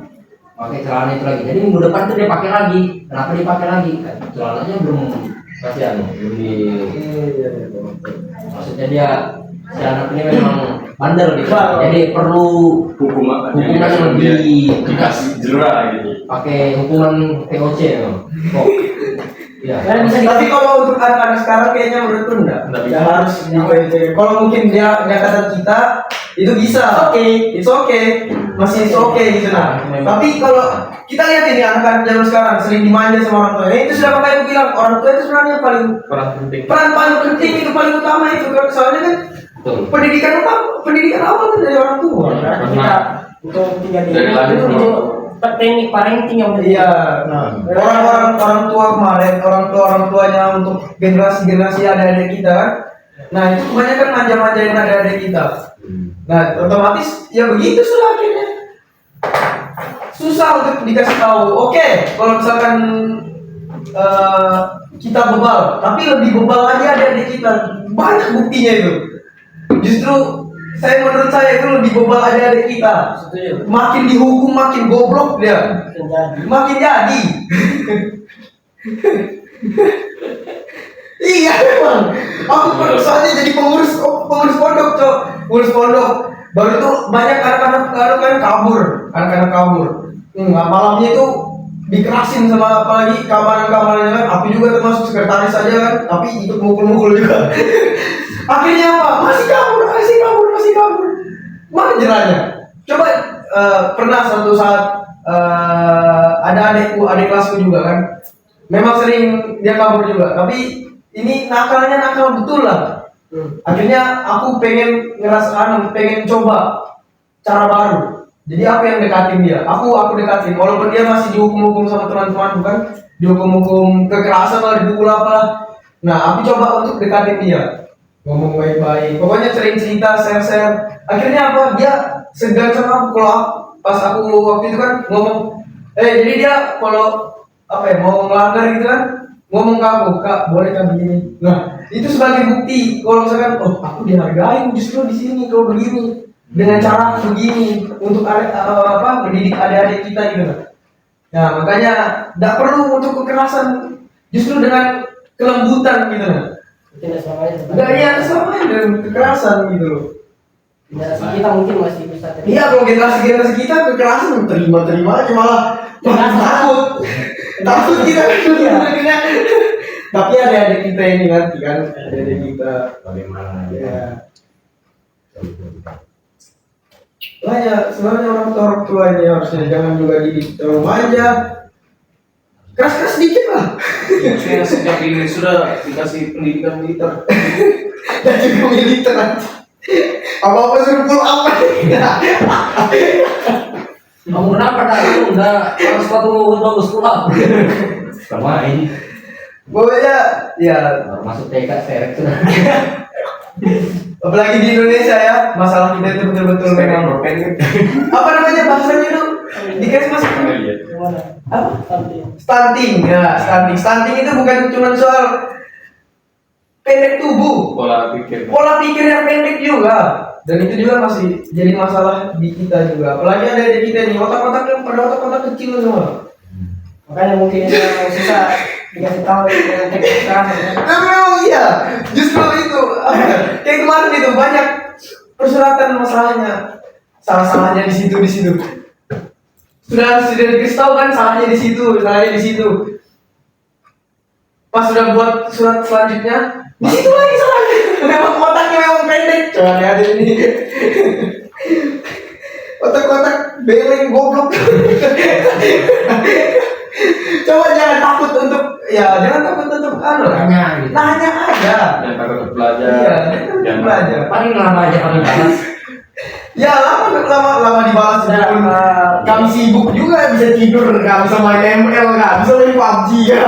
pakai celana itu lagi. Jadi minggu depan tuh dia pakai lagi. Kenapa dia pakai lagi? Kan celananya belum maksudnya dia si anak ini memang bandel gitu. Jadi perlu hukuman yang lebih dikasih jerah gitu. Pakai hukuman POC ya. Kok. Ya. Tapi kalau untuk anak-anak sekarang kayaknya menurutku enggak harus di kalau mungkin dia kata kita itu bisa, it's okay, masih it's okay gitu nah. Tapi kalau kita lihat ini anak-anak zaman sekarang sering dimanja sama orang tua, itu sudah makanya aku bilang orang tua itu sebenarnya peran paling penting itu paling utama itu, soalnya kan pendidikan awal kan dari orang tua. Kita untuk 3 itu teknik parenting yang iya. Nah, orang tua kemarin, orang tuanya untuk generasi adik-adik kita kan. Nah, itu kebanyakan manja-manjain adik-adik kita. Nah, otomatis ya begitu sudah akhirnya. Susah untuk dikasih tahu. Oke, kalau misalkan kita bebal, tapi lebih bebal lagi adik-adik kita. Banyak buktinya itu. Justru menurut saya itu lebih bebal adik-adik kita. Makin dihukum makin goblok dia. Makin jadi. Iya memang. Aku soalnya jadi pengurus pondok, Cok. Pengurus pondok. Baru tuh banyak anak-anak kabur. Malamnya itu dikerasin sama apalagi kawanan-kawanannya kan. Aku juga termasuk sekretaris saja kan, tapi ikut mukul-mukul juga. Akhirnya apa? Masih kabur. Mana jerahnya? Coba pernah suatu saat ada adik kelasku juga kan. Memang sering dia kabur juga, tapi ini nakalnya nakal betul lah. Akhirnya aku pengen pengen coba cara baru. Jadi aku yang dekatin dia. Aku dekatin. Walaupun dia masih dihukum sama teman-teman bukan, dihukum kekerasan lah, dipukul apa. Nah, aku coba untuk dekatin dia. Ngomong baik-baik. Pokoknya sering cerita, share. Akhirnya apa? Dia segan sama aku kalau pas aku waktu itu kan ngomong. Jadi dia kalau mau melanggar gitu kan, ngomong ke aku, Kak, boleh kan begini. Nah, itu sebagai bukti kalau misalkan aku dihargai justru di sini kalau begini dengan cara begini untuk mendidik adik-adik kita gitu. Nah, makanya tidak perlu untuk kekerasan, justru dengan kelembutan gitu nah. Tidak selamanya dengan kekerasan gitu loh. Generasi kita mungkin masih bisa terima. Iya, kalau generasi kita kekerasan terima aja malah takut kita sebenarnya. Tapi ada kita ini nanti kan, ada kita Bagaimana? ya. Lah ya, sebenarnya orang tua ini harusnya jangan juga didik terlalu manja. Keras dikit lah. Saya sejak ini sudah dikasih pendidikan militer. Dan juga militer nanti. Apa-apa suruh pull up. Kamu kenapa tadi enggak harus sepatu bagus pulang? Bermain. Pokoknya ya Masuk TK serek sudah. apalagi di Indonesia ya, masalah kita itu betul-betul memang apa namanya bahasanya itu dikasih masuk apa? Stunting itu bukan cuma soal pendek tubuh, pola pikir yang pendek juga, dan itu juga masih jadi masalah di kita juga. Apalagi ada di kita nih otak-otak yang pada otak-otak kecil semua. Makanya mungkin yang susah dikasih tahu dengan teknik kekerasan kan. Tapi memang iya, justru itu kayak kemarin itu banyak persyaratan masalahnya, salah-salahnya di situ. Sudah dikasih tahu kan salahnya di situ. Pas sudah buat surat selanjutnya, di situ lagi salahnya. Memang kotaknya memang pendek. Coba lihat ini. Kotak-kotak beleng goblok. Coba jangan takut untuk Nanya gitu. nanya aja. Dan takut untuk belajar. Iya, jangan belajar. Paling lama aja kami balas. Ya lama dibalas Ya, pun kami sibuk juga bisa tidur kami sama ML kan, bisa main PUBG ya.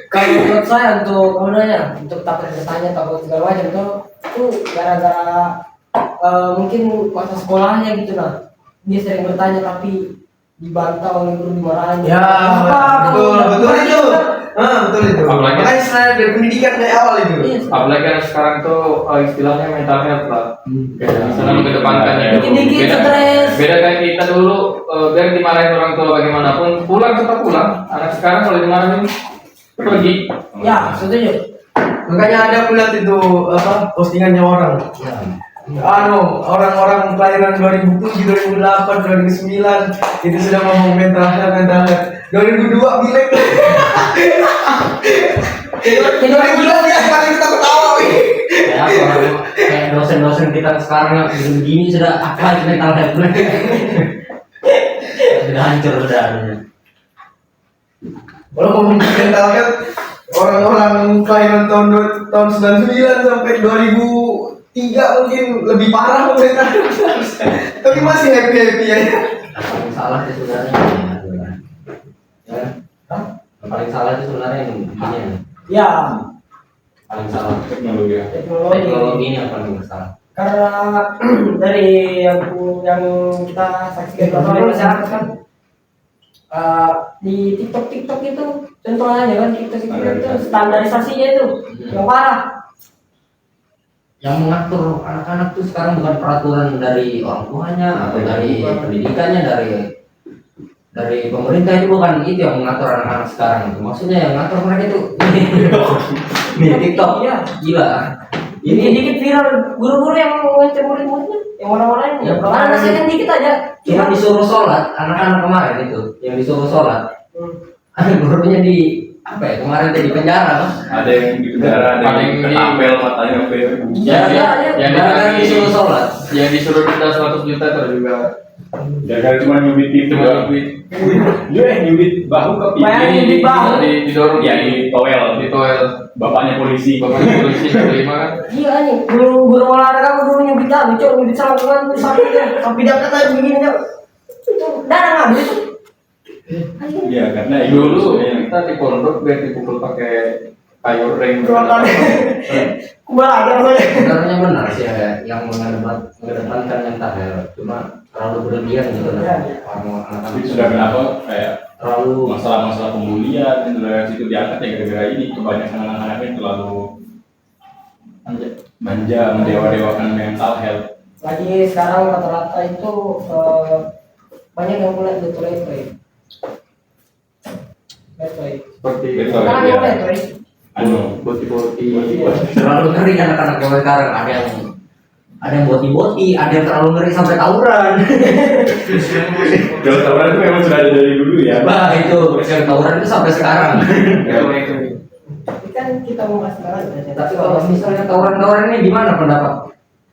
Kalau menurut saya untuk untuk takut bertanya takut segala macam itu gara-gara mungkin masa sekolahnya gitu nah. Dia sering bertanya tapi dibantah oleh guru, dimarahin. Ya, betul itu. Betul itu. Apalagi- Makanya sebenarnya dari pendidikan dari awal itu. Iya. Apalagi kan sekarang tuh istilahnya mental health lah. Kayak misalnya mengedepankan ya. Dikit-dikit stres. Beda kayak kita dulu, biar dimarahin orang tua bagaimanapun, pulang tetap pulang. Anak sekarang kalau dimarahin pergi. Ya, setuju. Makanya ada aku lihat itu postingannya orang. Orang-orang kelahiran 2007, 2008, 2009 itu sudah ngomong mental health. 2002 bilek. 2002 ya paling kita ketawa. Ya, kayak dosen-dosen kita sekarang yang begini sudah apa itu mental health. Sudah hancur sudah. Kalau ngomong mental health, orang-orang kelahiran tahun 99 sampai 2003 mungkin lebih parah mental health. Tapi masih happy ya. Yang paling salah itu sebenarnya ya. Yang paling salah itu sebenarnya yang begini ya. Ya, Paling salah Teknologi. teknologi ini yang paling salah. karena dari yang kita saksikan bersama masyarakat kan di TikTok itu contohnya kan TikTok itu standarisasinya itu yang parah. Yang mengatur anak-anak tuh sekarang bukan peraturan dari orang tuanya atau dari pendidikannya, dari pemerintah, itu bukan itu yang mengatur anak-anak sekarang itu. Maksudnya yang mengatur mereka itu di TikTok. Iya. Gila. Ini dikit viral guru-guru yang ngancam murid-muridnya, yang mana-mana ini. Ya, Mana nasihatin dikit aja. Cuma disuruh sholat, anak-anak kemarin itu yang disuruh sholat, gurunya di apa ya kemarin tuh di penjara kan? Ada yang di penjara, ada Paling yang di- kena apel, matanya apel. Yang Gara-gara disuruh sholat. yang disuruh denda 100 juta itu juga. Jangan cuma nyubit itu Cuma doang. duit. Dia yang nyubit bahu ke Bayangin pipi. di bahu. Didorong Ya di towel. di toel. Bapaknya polisi. Bapaknya polisi kelima kan. Iya nih, guru olahraga aku dulu nyubit aja, nyubit sama kan sampai dapat aja begini aja. Itu darah ngambil itu. Iya karena itu Dulu kita di pondok biar dipukul pakai kayu ring. Berontak. Kubal aja rasanya. Sebenarnya benar sih ya, yang mengedepankan mental health, cuma terlalu berlebihan gitu Ya. lah. Orang-orang tapi sudah kenapa kayak terlalu masalah-masalah pembulian dan dari situ diangkat ya gara-gara ini kebanyakan anak-anaknya terlalu manja mendewa-dewakan mental health. Lagi sekarang rata-rata itu banyak yang mulai letoi. Seperti Betul. Sekarang yang letoi. Anu boti-boti. terlalu ngeri anak-anak zaman sekarang. Ada yang boti-boti, ada yang terlalu ngeri sampai tawuran. kalau tawuran itu memang sudah ada dari dulu ya. Bah itu yang tawuran itu sampai sekarang. Tapi kan kita membahas sekarang. Tapi kalau misalnya tawuran-tawuran ini gimana pendapat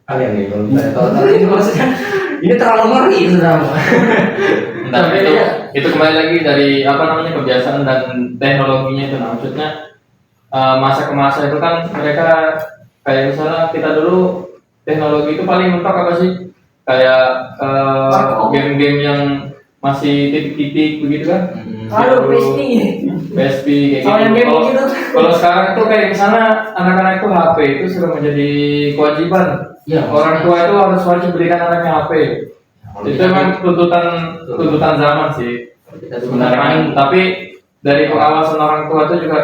kalian nih? Kalau misalnya tawuran ini maksudnya ini terlalu ngeri sudah. Tapi itu kembali lagi dari apa namanya kebiasaan dan teknologinya itu. Nah, maksudnya masa ke masa itu kan mereka kayak misalnya kita dulu teknologi itu paling mentok apa sih? Kayak game-game yang masih titik-titik begitu kan? Aduh, pasti. PSP kayak Kalau yang game gitu. Kalau sekarang tuh kayak misalnya anak-anak itu HP itu sudah menjadi kewajiban. Iya, Orang tua itu harus wajib berikan anaknya HP. Itu memang tuntutan zaman sih sebenarnya. Tapi dari pengawasan orang tua itu juga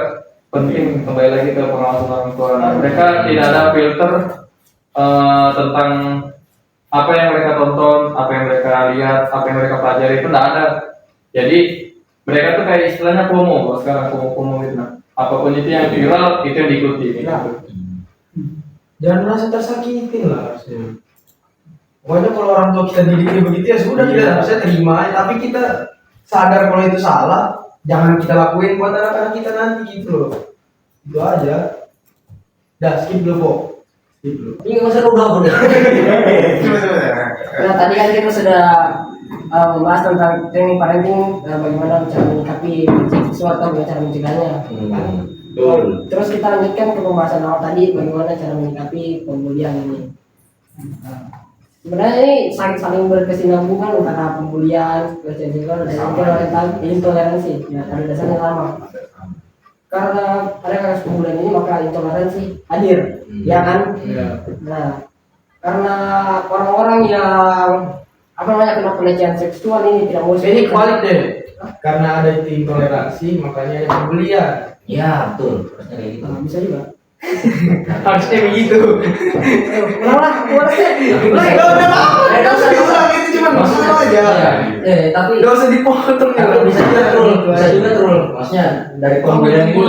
penting, kembali lagi ke pengawasan orang tua. Nah, mereka tidak ada filter tentang apa yang mereka tonton, apa yang mereka lihat, apa yang mereka pelajari itu tidak ada. Jadi Mereka tuh kayak istilahnya FOMO, kalau sekarang FOMO gitu nah. Apapun itu yang viral itu yang diikuti. Iya. Jangan merasa tersakiti lah harusnya. Pokoknya kalau orang tua kita didiknya begitu ya sudah kita harusnya terima, tapi kita sadar kalau itu salah, jangan kita lakuin buat anak-anak kita nanti gitu loh. Itu aja. Dah skip dulu Bo. Skip dulu. Ini masa udah udah. Nah tadi kan kita sudah membahas tentang training parenting, bagaimana cara menyikapi seksual atau cara mencegahnya. Betul. Terus kita lanjutkan ke pembahasan awal tadi, bagaimana cara menyikapi pembulian ini. Nah, sebenarnya ini saling berkesinambungan antara pembulian, pelecehan seksual dan intoleransi. Ya, ada dasarnya sama. Karena ada kasus pembulian ini maka intoleransi hadir, ya kan? Iya. Nah, karena orang-orang yang kena pelecehan seksual ini tidak mau Ini valid deh. Karena ada itu intoleransi, makanya ada pembulian. Ya betul. Harusnya kayak gitu. bisa juga. Harusnya begitu. Ulang, Udah apa? Gak usah diulang, itu cuma maksudnya aja. Tapi Gak usah dipotong ya. bisa juga Trul. Maksudnya dari pembulian itu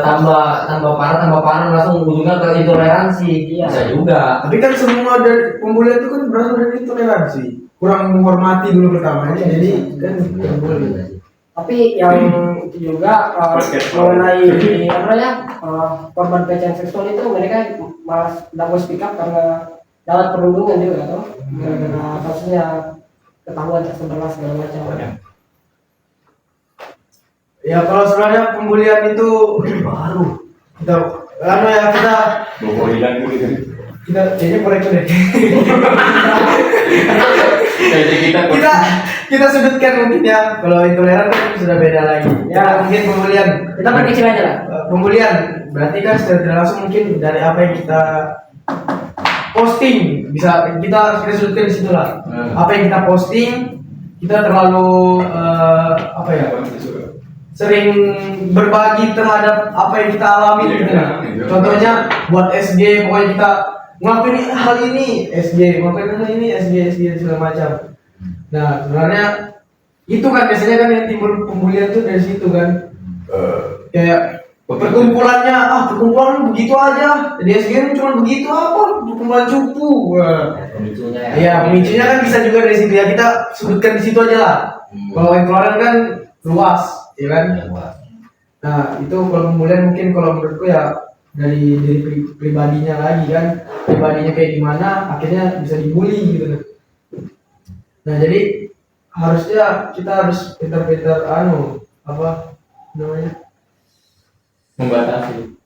tambah parah langsung ujungnya ke intoleransi. Iya. Bisa juga. Tapi kan semua dari pembulian itu kan berasal dari intoleransi. Kurang menghormati dulu pertamanya, jadi kan terbully. Tapi yang itu juga mengenai korban pelecehan seksual itu mereka malah tidak mau speak up karena dapat perlindungan juga toh, gara-gara kasusnya ketahuan tersebar segala macam. Ya kalau sebenarnya pembulian itu Baru. kita Bawa hilang gitu. kayaknya korek deh. Jadi kita sudutkan mungkin ya. Kalau intoleran kan sudah beda lagi. Ya mungkin pembulian. Kita berkecil aja lah. Pembulian berarti kan secara tidak langsung mungkin dari apa yang kita posting, bisa kita sudutkan di situ lah. Apa yang kita posting, kita terlalu sering berbagi terhadap apa yang kita alami gitu kan. Contohnya buat SG, pokoknya kita ngelakuin hal ini SG, ngelakuin hal ini SG segala macam. Nah sebenarnya itu kan biasanya kan yang timbul pembulian tuh dari situ kan. Kayak perkumpulan begitu aja, di SG cuma begitu apa, perkumpulan cupu. Pemicunya ya. Iya, pemicunya kan bisa juga dari situ ya, kita sudutkan di situ aja lah. Kalau intoleran kan luas, ya kan? Nah itu kalau pembulian mungkin kalau menurutku ya dari diri pribadinya lagi kan, pribadinya kayak gimana, akhirnya bisa dibully gitu. Nah jadi harusnya kita harus pintar-pintar apa namanya, membatasi.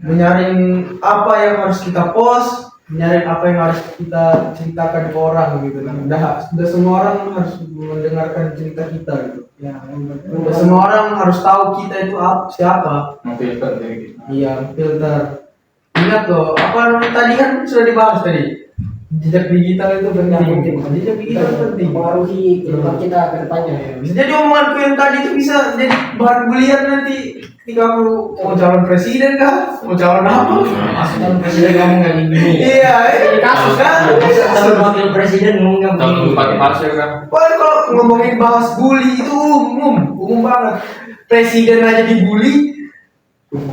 menyaring apa yang harus kita post, menyaring apa yang harus kita ceritakan ke orang gitu kan. Udah semua orang harus mendengarkan cerita kita gitu. Ya, Udah semua orang harus tahu kita itu siapa. Memfilter diri kita. Iya, filter. Ingat loh, apa namanya tadi kan sudah dibahas tadi. Jejak digital itu penting. Jejak digital penting. mempengaruhi kehidupan kita ke depannya. Bisa jadi omonganku yang tadi itu bisa jadi bahan bulian nanti ketika aku mau calon presiden kah? Mau calon apa? Maksudnya presiden ngomong kayak gini. Iya, ini kasus kan? Calon wakil presiden ngomong kayak Kalau gini. bupati pasir kan. Wah, kalau ngomongin bahas bully itu umum banget. Presiden aja dibully,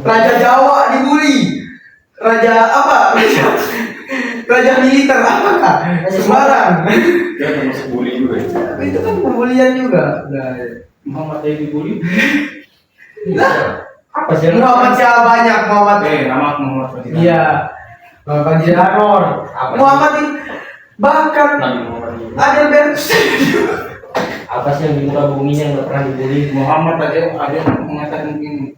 Raja Jawa dibully, Raja apa? Raja militer apakah? Sembarang. Dia termasuk bully juga. Tapi itu kan pembulian juga. Nah, Muhammad Edi Buli. Apa sih? Muhammad siapa banyak Muhammad? Nama Muhammad Fadil. Iya. Panji Anwar. Apa sih? Muhammad ini bahkan Nabi Muhammad. ada Bertus. Apa sih yang di muka bumi yang nggak pernah dibully? Muhammad ada yang mengatakan ini.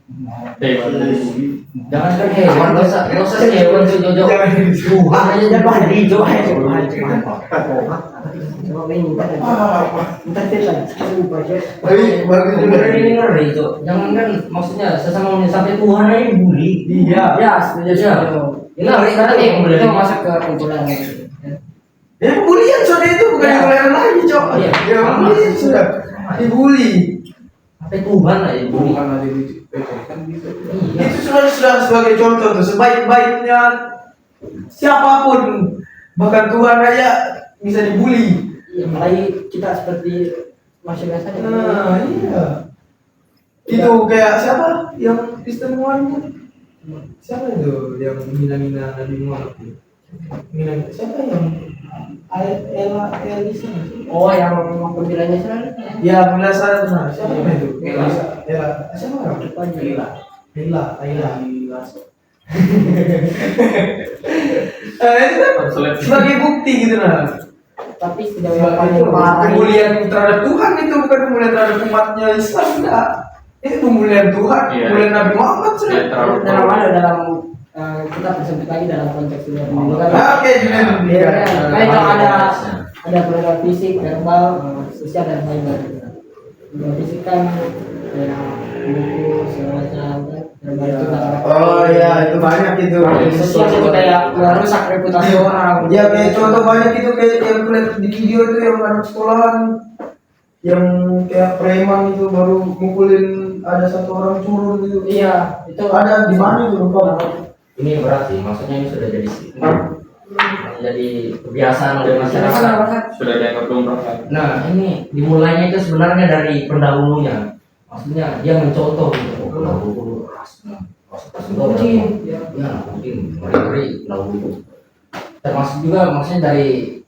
Hewan dari bumi. Jangan kan hewan, nggak usah sih hewan sih Jojo. Tuhan aja jangan hijau aja. Coba minta kita Tapi bagus juga Bener ini. ini ngeri itu. Jangan kan maksudnya sesama manusia sampai Tuhan aja dibully. Iya. ya setuju. Ini ngeri Karena itu itu yang masuk ke kumpulan gitu. Ya pembulian sudah itu bukan Ya. intoleran lagi, Cok. Iya. Ya pembulian sudah dibully. sampai Tuhan aja dibully. Bukan ada di kan bisa. Iya. Itu sudah sebagai contoh tuh, sebaik-baiknya siapapun, bahkan Tuhan aja bisa dibully. Iya, apalagi kita seperti masyarakat saja. Nah, iya. Itu kayak siapa yang Kristen Muhammad? Siapa itu yang menghina-hina Nabi Muhammad? Menghina siapa yang Elisa? Oh, yang pembelanya selalu. Ya, penjelasan benar. Siapa itu? Elisa. Siapa orang? Lila. Lila. Itu kan Absolut. sebagai bukti gitu nah. Tapi tidak Sebagai paling itu parah pemulihan terhadap Tuhan itu bukan pemulihan terhadap umatnya Islam enggak. Itu pemulihan Tuhan, Iya. pemulihan Nabi Muhammad sih. Dia terlalu dalam mana dalam kita tersebut lagi dalam konteks dunia pendidikan. Nah, oke, dunia pendidikan. Kayak kalau ada pendidikan fisik, verbal, sosial dan lain-lain. Pendidikan fisik kan kayak buku segala macam kan. Verbal itu kata-kata. Oh iya, itu banyak itu. Sosial itu kayak merusak reputasi orang. Ya kayak contoh banyak itu kayak yang kulihat di video itu yang anak sekolahan yang kayak preman itu baru mukulin ada satu orang curun gitu. Iya, itu Ada di mana itu lupa. Ini berat sih, maksudnya ini sudah jadi stigma, jadi kebiasaan oleh masyarakat. Sudah dianggap lumrah kan. Nah ini dimulainya itu sebenarnya dari pendahulunya, maksudnya dia mencontoh gitu, pendahulu rasnya, ras Kucing, ya, mungkin ngeri pendahulu. Termasuk juga maksudnya dari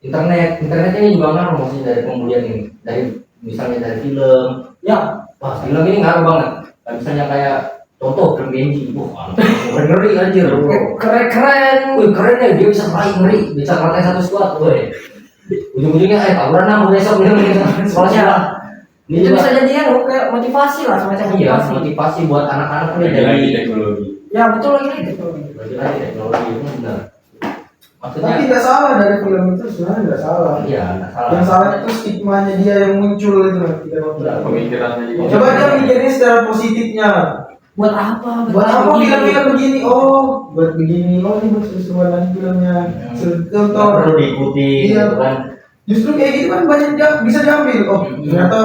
internet ini juga ngaruh, maksudnya dari pembulian ini, dari misalnya dari film, ya. wah film ini ngaruh banget. Nah, misalnya kayak contoh film Benji, wah ngeri anjir, Keren-keren. wih keren ya dia bisa ngeri, bisa ngatain satu squad, woi. Ujung-ujungnya tawuran lah besok sekolahnya lah. Ini Itu juga bisa jadi yang kayak motivasi lah, semacam iya, motivasi. motivasi buat anak-anak nih Lagi-lagi dari teknologi. Ya betul lagi itu. lagi-lagi teknologi itu benar. Maksudnya Tapi tidak salah dari film itu sebenarnya tidak salah. iya nggak salah. Yang salah itu stigmanya dia yang muncul itu nanti kalau Pemikirannya juga. coba dia mikirnya secara positifnya. Buat apa? Buat apa film-film begini? Oh, buat begini. Oh, ini buat seru-seruan lagi filmnya. Nggak Contoh. perlu diikuti Iya. gitu kan. Justru kayak gitu kan banyak bisa diambil. Oh, ternyata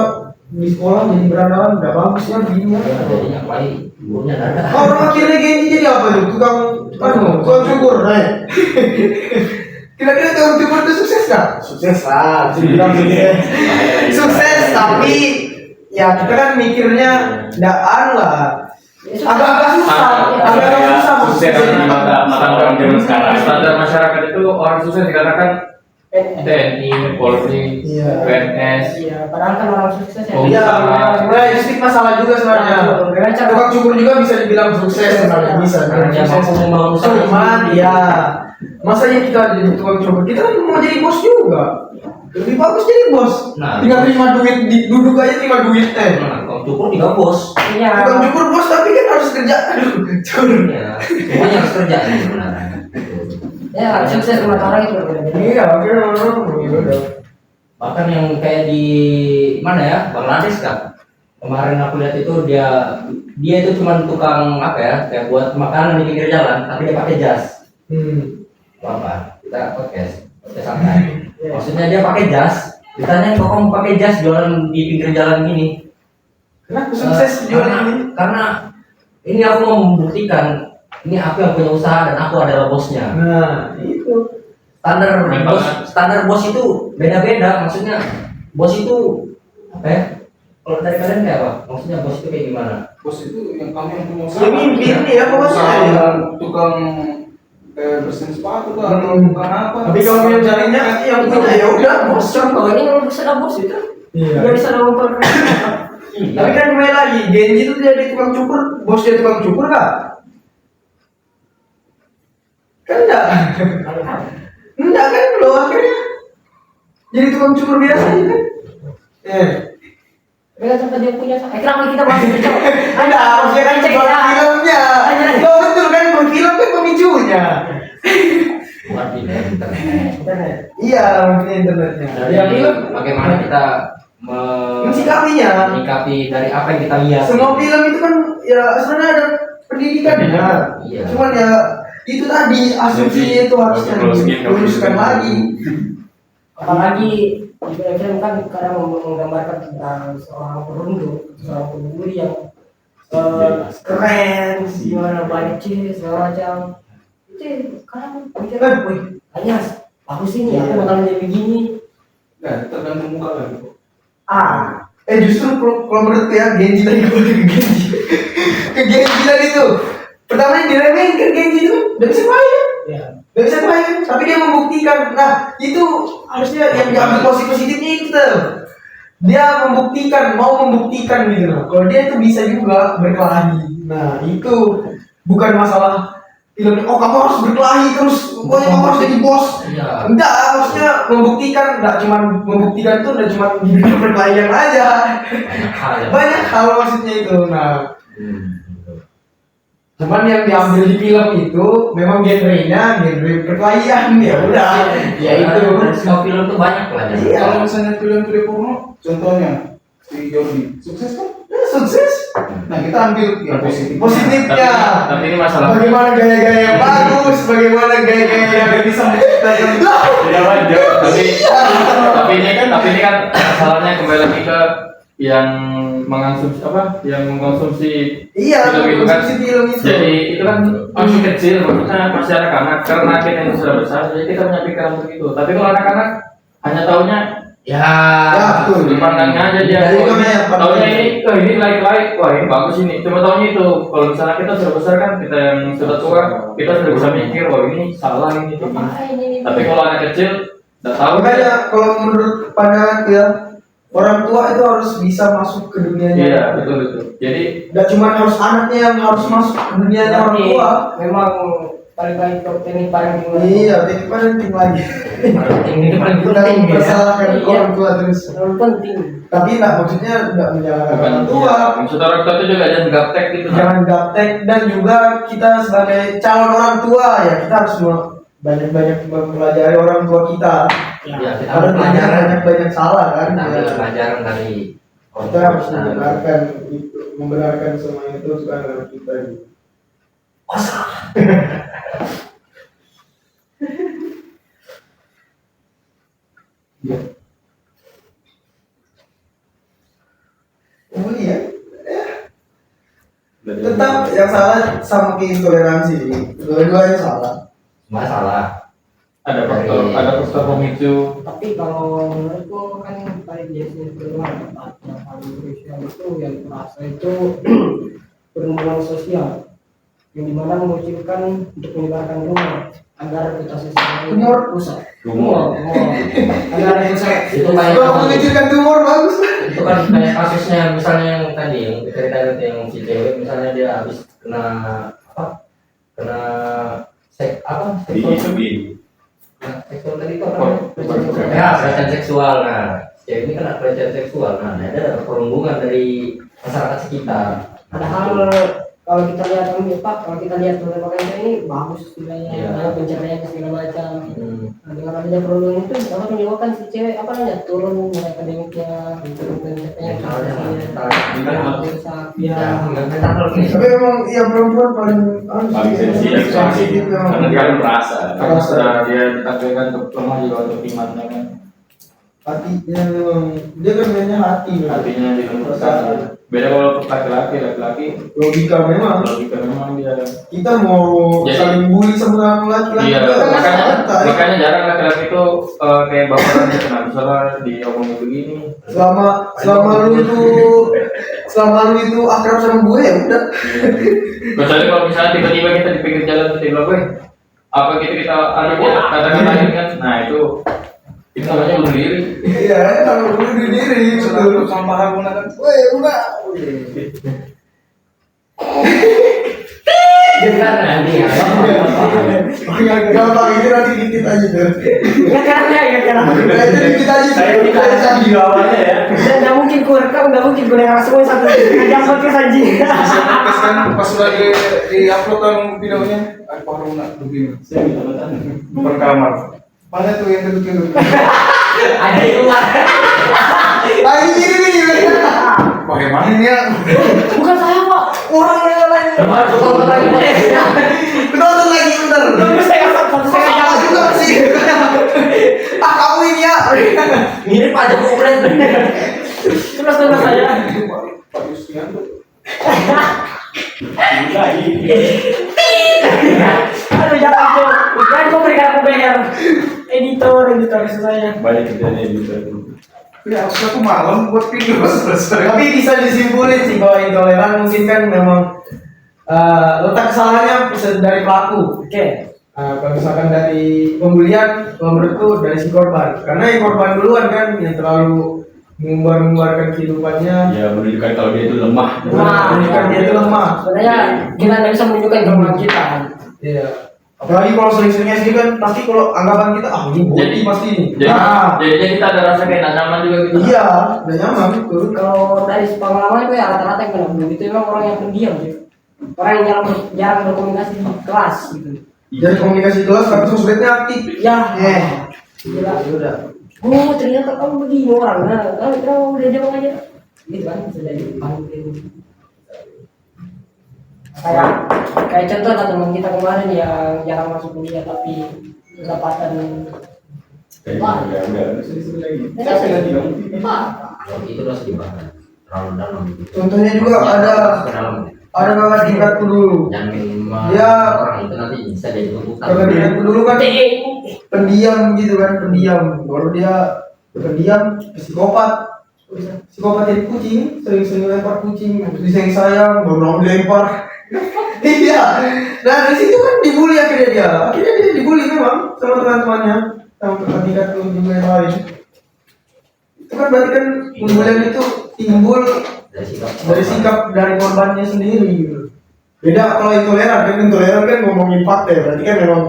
di sekolah jadi berandalan udah bagus ya begini ya. Ya, jadinya baik gurunya ada. Oh, orang akhirnya kayak gini jadi apa tuh? Tukang cukur, Kira-kira tukang cukur itu sukses nggak? Sukses lah, bisa dibilang sukses. Sukses, tapi ya kita kan mikirnya nggak lah. Agak-agak susah, agak-agak susah. Sukses di mata orang zaman sekarang. Standar masyarakat itu orang sukses dikatakan TNI, Polri, Iya. PNS. Iya, padahal kan orang sukses ya. Oh, Iya, Usaha. sebenarnya itu masalah juga sebenarnya. Tukang cukur juga bisa dibilang sukses sebenarnya bisa. Karena dia mampu membangun usaha. Cuman ya, masanya kita jadi tukang cukur, kita kan mau jadi bos juga. Lebih bagus jadi bos. Nah, Tinggal terima duit, duduk aja terima duit Nah, kalau cukur juga bos. Iya. Tukang cukur bos tapi kan harus kerja. Aduh, cukur. Ya, semuanya harus kerja ini sebenarnya. Ya, sukses rumah orang itu berbeda-beda. Iya, akhirnya orang udah. Bahkan yang kayak di mana ya, Bangladesh kan. Kemarin aku lihat itu dia itu cuma tukang apa ya, kayak buat makanan di pinggir jalan, tapi dia pakai jas. Apa? Kita podcast santai. Maksudnya dia pakai jas. Ditanya kok kamu pakai jas jualan di pinggir jalan gini? Kenapa sukses jualan ini? Karena ini aku mau membuktikan ini aku yang punya usaha dan aku adalah bosnya. Nah, itu. Standar bos itu beda-beda. Maksudnya bos itu apa ya? Kalau dari kalian kayak apa? Maksudnya bos itu kayak gimana? Bos itu yang kami yang punya usaha. Ya mimpin ya pokoknya. Tukang bersihin sepatu kah atau Hmm. tukang apa? Tapi kalau yang carinya yang punya ya udah bos. Contoh ini kalau bisa ada bos itu. Iya. Dia bisa ada memperkenalkan. Tapi kan kembali lagi, Genji itu jadi tukang cukur, bos jadi tukang cukur kah? Kan enggak. Enggak kan lo akhirnya jadi tukang cukur biasa aja kan? Dia tempat dia punya. Kenapa kita bahas itu? Enggak, maksudnya kan cek buat ya. filmnya. Lo betul kan film kan pemicunya. Bukan di internet. Iya, maksudnya internetnya. Dari Ya film bagaimana kita mensikapinya. menyikapi dari apa yang kita lihat. Semua film itu kan ya sebenarnya ada pendidikannya. Iya. Cuman ya itu tadi asumsinya itu harusnya diluruskan lagi. Apalagi di film kan kadang menggambarkan tentang seorang perundung, seorang pembuli yang keren, gimana baiknya segala macam. Itu kadang mikir, wih, Anyas, bagus ini, aku bakalan jadi begini. Nah, tergantung muka lagi kok. Justru kalau menurut ya Genji tadi gue ke Genji. Ke Genji tadi tuh. Pertama yang diremehin kan Genji itu udah bisa main. Ya. Udah bisa main, tapi dia membuktikan. Nah, itu harusnya yang diambil positifnya itu tuh. Dia mau membuktikan gitu loh. Kalau dia itu bisa juga berkelahi. Nah, itu bukan masalah filmnya, oh kamu harus berkelahi terus, pokoknya kamu harus jadi bos. Iya. Enggak, maksudnya membuktikan, enggak cuma membuktikan tuh enggak cuma di dunia perkelahian aja. Banyak hal ya. Banyak hal maksudnya itu. Nah, Gitu. cuman yang diambil di film itu memang genre perkelahian ya udah. Ya itu. Dan semua film tuh banyak lah. Ya. Iya. Kalau misalnya film-film porno, contohnya si Jordi, sukses kan? Sukses. Nah, kita ambil yang positif. Positifnya. Tapi ini masalah Bagaimana gaya-gaya yang bagus, bagaimana gaya-gaya yang Bisa menciptakan tidak wajar. Tapi ini kan masalahnya kembali lagi ke yang mengonsumsi apa? Yang mengkonsumsi iya, film itu kan. konsumsi film itu. Jadi itu kan masih kecil, maksudnya masih anak-anak. Karena kita yang sudah besar, jadi kita punya pikiran begitu. Tapi kalau anak-anak hanya taunya Ya, betul. sudut pandangnya aja dia. Dari Oh, mana yang taunya ini like, wah ini bagus ini. Cuma taunya itu. Kalau misalnya kita sudah besar kan, kita yang sudah tua, kita sudah bisa mikir, wah ini salah ini. Tapi kalau anak kecil, nggak tahu. Makanya kalau menurut pandangan ya, orang tua itu harus bisa masuk ke dunianya. Iya, betul. Jadi Gak cuma harus anaknya yang harus masuk ke dunianya orang Tapi tua. memang paling baik kalau teknik paling gimana? Iya, ini penting lagi. Ini paling Kita penting ya. mempersalahkan Iya. orang tua terus. Terlalu penting. Tapi enggak, maksudnya enggak menyalahkan bukan orang tua. maksud orang tua itu juga jangan gaptek gitu. Jangan gaptek, dan juga kita sebagai calon orang tua ya kita harus banyak-banyak mempelajari orang tua kita. Ya, kita Karena ambil pelajaran. banyak salah kan. Kita ambil Ya. pelajaran dari Kita harus membenarkan semua itu sekarang kita. Oh iya. Tetap yang salah sama keintoleransi. Dua-duanya salah. masalah. Ada faktor pemicu. Tapi kalau menurutku kan paling biasanya keluar yang paling krusial itu yang terasa itu perhubungan sosial yang dimana memunculkan untuk menyebarkan rumor agar reputasi seseorang Rumor? rusak. Rumor. Agar rusak. Itu kayak Kalau mengecilkan tumor bagus. itu kan kayak kasusnya misalnya yang tadi yang cerita yang si cewek misalnya dia habis kena apa? Kena seksual tadi itu apa? Ya, pelecehan seksual. Nah, cewek ini kena pelecehan seksual. Nah, ada perundungan dari masyarakat sekitar. Padahal kalau kita lihat kalau kita lihat lembaga ini bagus sebenarnya, Iya. banyak pencapaian segala macam. Hmm. Nah, dengan adanya perundungan itu dapat menyebabkan si cewek apa namanya turun nilai akademiknya, turun pencapaian Ya, ya. kita perlu nih. Tapi emang yang perempuan paling Paling sensitif memang. karena dia kan merasa. Karena sudah dia ditampilkan ke lemah juga untuk imannya kan. Hatinya memang dia kan mainnya hati. Hatinya dilembutkan. Beda kalau laki-laki Logika memang. logika memang dia. Kita mau Jadi- saling bully sama laki-laki. Iya, juga kan santai. makanya jarang laki-laki itu kayak baperan gitu. Nah, misalnya diomongin begini, Selama lu itu akrab sama gue ya udah. kecuali kalau misalnya tiba-tiba kita di pinggir jalan tiba-tiba gue apa gitu kita kata-katain kan, nah itu namanya bunuh diri. Iya, kalau lu diri Selalu sampah haruna kan. Woi, udah. Nanti ya. Gampang itu nanti dikit aja tuh. Ya karena Nah, itu dikit aja. Dikit aja. awalnya ya. nggak mungkin ku rekam, nggak mungkin ku dengar semua satu jam podcast aja. Podcast kan pas lagi di upload kan videonya ada haruna begini. Saya minta bantuan. Depan kamar. Mana tuh yang duduk? Ada di luar. Lagi gini. Bagaimana ini ya? Bukan saya pak, orang yang lain. Cuma tukang lagi. Nonton lagi bentar. Terus saya satu saya Salah juga sih. Kamu ini ya. Mirip aja keren. terus saya. Pak Yustianto. Aduh jangan kau berikan aku bayar. editor saya. Banyak kejadian gitu. Ya, aku malam buat video selesai. Tapi bisa disimpulin sih bahwa intoleran mungkin kan memang letak kesalahannya bisa dari pelaku. Oke. Kalau misalkan dari pembulian, kalau menurutku dari si korban, karena yang korban duluan kan yang terlalu mengumbar-umbarkan kehidupannya. Ya menunjukkan kalau dia itu lemah. Menunjukkan dia itu lemah. Sebenarnya kita nggak bisa menunjukkan kelemahan kita. Iya. Apalagi kalau sering-seringnya sih kan pasti kalau anggapan kita ini boti pasti ini. Jadi kita ada rasa kayak nggak nyaman juga gitu. Iya, udah nyaman betul. Kalau dari pengalaman itu ya rata-rata yang kena bully itu emang orang yang pendiam sih. Orang yang jarang berkomunikasi di kelas gitu. Jadi komunikasi kelas tapi sosmednya aktif. Ya. Gila. Udah. Oh ternyata kamu begini orang. Nah, kamu udah jawab aja. Gitu kan bisa jadi panggil. Kayak contoh lah teman kita kemarin yang jarang masuk kuliah tapi pendapatan Udah sudah lagi. Itu udah sedih banget, terlalu dalam. Contohnya juga ada kakak tingkatku dulu. Yang Dia orang itu nanti bisa jadi tuntutan. kakak tingkatku dulu kan pendiam gitu kan, pendiam. Baru dia pendiam, psikopat. Psikopat jadi kucing, sering-sering lempar kucing, disayang-sayang, baru dilempar. Iya. Nah dari situ kan dibully akhirnya dia. Akhirnya dia dibully memang sama teman-temannya, sama kakak tingkatku juga yang lain. Itu kan berarti kan pembulian itu timbul dari sikap dari korbannya sendiri gitu. Beda kalau intoleran kan ngomongin fakta ya, berarti kan memang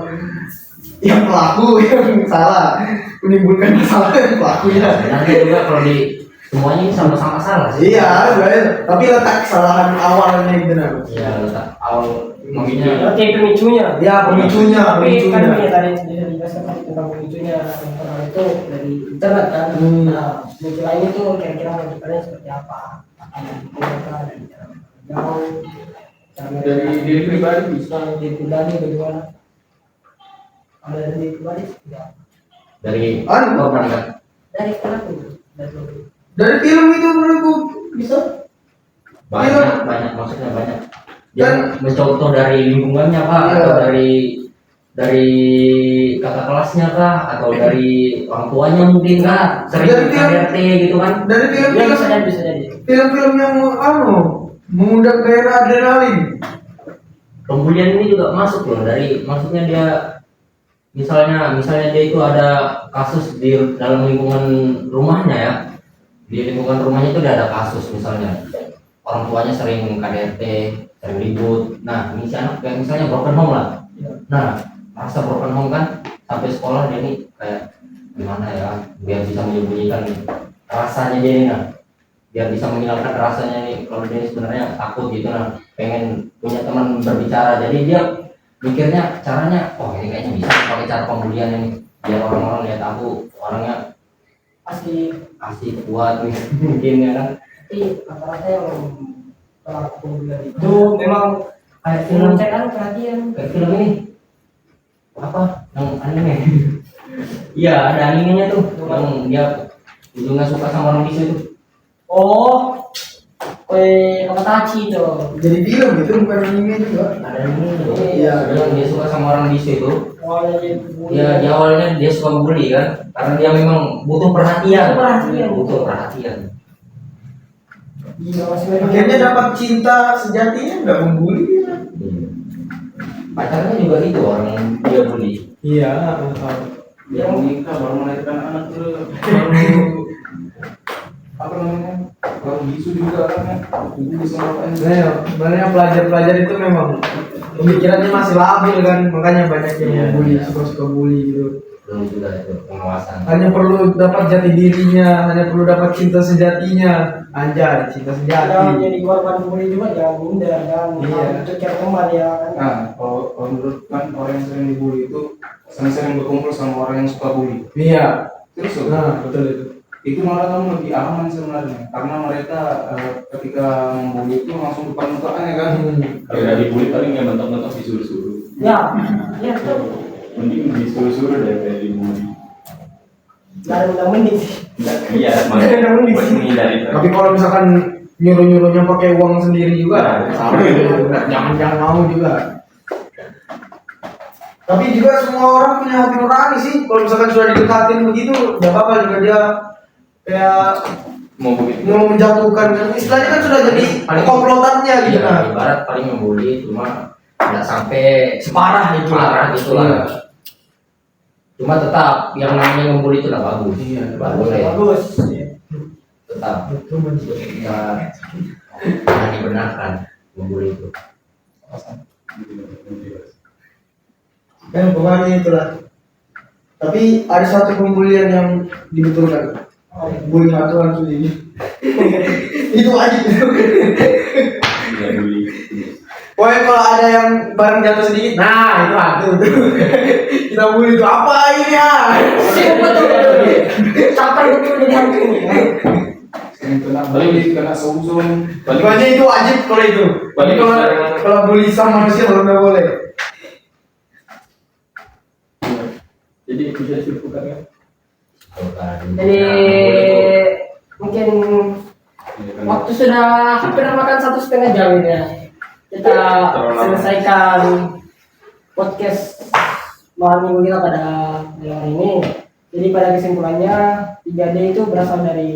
yang pelaku yang salah, menimbulkan masalah yang pelakunya. Nanti juga kalau di semuanya ini sama-sama salah sih. Iya, sebenarnya. Tapi letak kesalahan awalnya yang benar. Iya, letak awal Memicu. Oke pemicunya. Ya pemicunya. Tapi kan ini tadi bisa dijelaskan tentang pemicunya yang pertama itu dari internet kan. Nah, pemicu lainnya itu kira-kira menunjukkannya seperti apa? Akan digunakan jauh Dari diri pribadi bisa. diri pribadi bagaimana? Ada dari diri pribadi ya. dari Anu. korban kan. Dari pelaku Dari film itu menurutku bisa. Banyak maksudnya banyak. Dia Dan- mencontoh dari lingkungannya kah, Iya. atau dari kakak kelasnya kah, atau dari orang tuanya mungkin kah, Dari sering film- KDRT gitu kan. dari Ya film-film bisa jadi. film-film yang mengundang gairah adrenalin. Pembulian ini juga masuk loh dari, maksudnya dia misalnya dia itu ada kasus di dalam lingkungan rumahnya ya, di lingkungan rumahnya itu ada kasus misalnya orang tuanya sering KDRT, sering ribut. Nah ini si anak kayak misalnya broken home lah. Nah merasa broken home kan, sampai sekolah dia nih kayak gimana ya biar bisa menyembunyikan rasanya dia ini, nah biar bisa menghilangkan rasanya nih kalau dia sebenarnya takut gitu, nah pengen punya teman berbicara. Jadi dia mikirnya caranya, oh ini kayaknya bisa pakai cara pembulian ini biar orang-orang lihat aku orangnya asik kuat nih mungkin ya kan. Tapi rata-rata yang pelaku pembulian itu memang kayak film cek kan perhatian. Kayak film ini apa yang anime. Iya ada animenya tuh yang dia ujungnya suka sama orang bisu itu. Oh, Kakatachi itu. Jadi film itu bukan anime juga. Ada animenya tuh. Iya. Yang dia suka sama orang bisu itu. Awalnya dia Ya di awalnya dia suka bully kan, karena dia memang butuh perhatian. Butuh perhatian. Iya, masih Akhirnya dapat cinta sejatinya nggak membuli dia. Pacarnya juga itu orang yang dia bully. Iya. Dia mau nikah baru melahirkan anak tuh baru apa namanya baru bisu juga kan ibu bisa ngapain Nah, sebenarnya pelajar-pelajar itu memang pemikirannya masih labil kan, makanya banyak yang bully, suka-suka bully gitu. Belum juga itu pengawasan. Hanya perlu dapat jati dirinya, hanya perlu dapat cinta sejatinya. Anjay, cinta jangan sejati. jadi korban bully juga, jangan minder kan. Iya. Itu cari teman ya kan. nah kalau menurut kan orang yang sering dibully itu sering berkumpul sama orang yang suka bully Iya. terus Nah, betul itu. itu malah kamu lebih aman sebenarnya karena mereka ketika membuli itu langsung depan mukanya kan Kalau udah dibully paling yang mentok-mentok disuruh-suruh. Ya, ya betul. Mending disuruh-suruh daripada dibully. Nggak ada undang mending sih. Enggak, iya, makanya buat menghindari itu. Tapi kalau misalkan nyuruh-nyuruhnya pakai uang sendiri juga, sama gitu. Jangan mau juga. Tapi juga semua orang punya hati nurani sih. Kalau misalkan sudah didekatin begitu, nggak apa-apa juga dia kayak Mau begitu. mau menjatuhkan. Istilahnya kan sudah jadi komplotannya gitu Iya, nah. ibarat paling membuli cuma tidak sampai Separah itu. parah gitu Iya. lah. Cuma tetap yang namanya membuli itu lah bagus. Iya, bagus ya. Bagus. Tetap Betul betul. kita jangan dibenarkan membuli itu. Kan pokoknya itulah. Tapi ada satu pembulian yang dibetulkan. Bully satu langsung ini. Itu aja. Iya bully. Pokoknya kalau ada yang barang jatuh sedikit, nah itu hantu tuh. Kita bully itu apa ini ya? Siapa tuh? Sampai betul jadi hantu. Kena seuzon. Pokoknya itu wajib kalau itu. Paling Kalau sekarang- kalau bully sama manusia baru nggak boleh. Jadi bisa disebutkan kan? Jadi mungkin waktu sudah hampir makan 1,5 jam ini ya. Kita selesaikan podcast malam minggu kita pada malam hari ini. Jadi pada kesimpulannya 3D itu berasal dari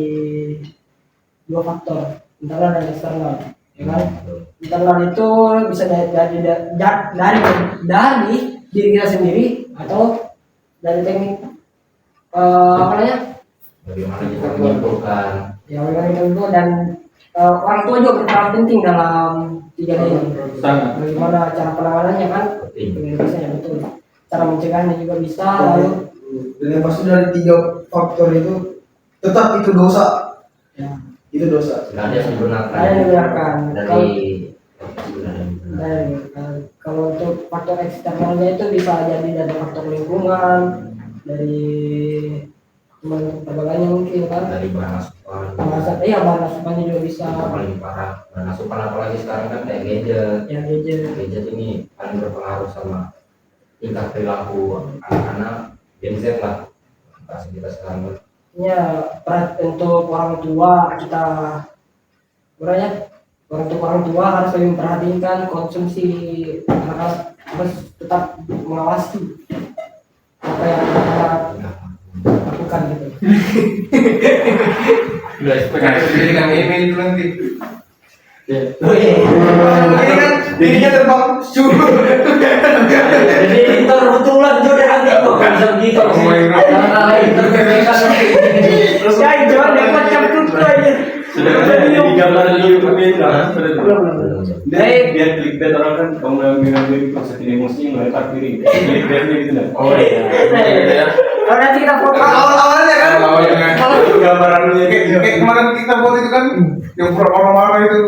dua faktor, internal dan eksternal, ya kan? Internal itu bisa dari diri kita sendiri atau dari teknik apa namanya? Bagaimana kita menyimpulkan Ya memang itu dan orang tua juga berperan penting dalam 3D ini. Sangat. Bagaimana cara penanganannya kan? penting. Biasanya betul. Cara mencegahnya juga bisa. Lalu Dan yang pasti dari 3 faktor itu tetap itu dosa. ya, Itu dosa. Tidak ada yang dibenarkan. ada yang dibenarkan. Dari Kalau untuk faktor eksternalnya itu bisa jadi dari faktor lingkungan, dari teman pergaulannya mungkin kan. dari bahan asupan. Bahan asupannya juga bisa. Yang paling parah bahan asupan apalagi sekarang kan kayak gadget. Ya Gadget ini paling berpengaruh sama tingkah perilaku anak-anak Gen Z lah. Kasih kita sekarang ya untuk orang tua kita sebenarnya untuk orang tua harus lebih memperhatikan konsumsi anak-anak, harus tetap mengawasi apa yang anak lakukan gitu. Jadi kan ini itu nanti. Ini kan dirinya terbang jadi itu kebetulan juga nanti kok bisa begitu. Terus ya jangan dapat campur aja. Sudah di gambar di YouTube ini kan? Belum. Biar clickbait orang kan kamu ngambil proses emosinya melempar piring. Clickbaitnya gitu lah. Oh iya. Kalau nanti kita foto Awalnya kan. Gambarannya Kayak kemarin kita buat itu kan yang pura-pura marah itu.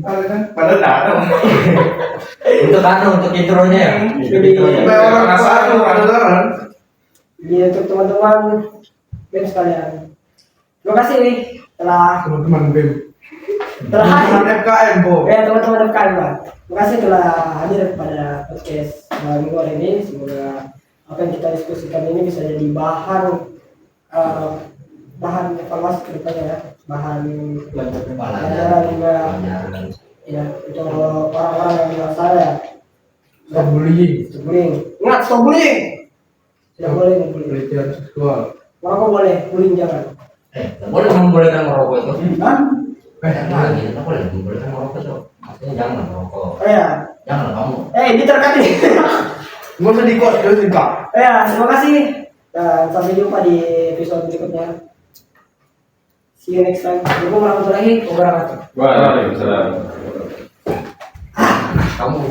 Ada kan? Padahal tak ada. Untuk intronya ya. Jadi Supaya orang penasaran, penasaran. Jadi untuk teman-teman BEM sekalian, terima kasih nih telah Teman-teman BEM. hadir. FKM, Bo. Ya teman-teman FKM, Pak. Terima kasih telah hadir pada podcast malam minggu hari ini. Semoga apa yang kita diskusikan ini bisa jadi bahan evaluasi ke depannya ya, bahan pelajaran juga ya untuk orang-orang yang di luar sana ya. Stop bullying. Stop bullying. Ingat, stop bullying. Tidak boleh bullying. Pelecehan seksual. Merokok boleh, bullying jangan. Tak boleh membolehkan merokok itu. Hah? Lagi, tak boleh membolehkan merokok itu. Maksudnya jangan merokok. Oh ya, Jangan kamu. diterkat ini. Nggak usah di-quote, terus di-cut. Ya, terima kasih. Dan sampai jumpa di episode berikutnya. See you next time. Assalamualaikum warahmatullahi wabarakatuh. Waalaikumsalam. Kamu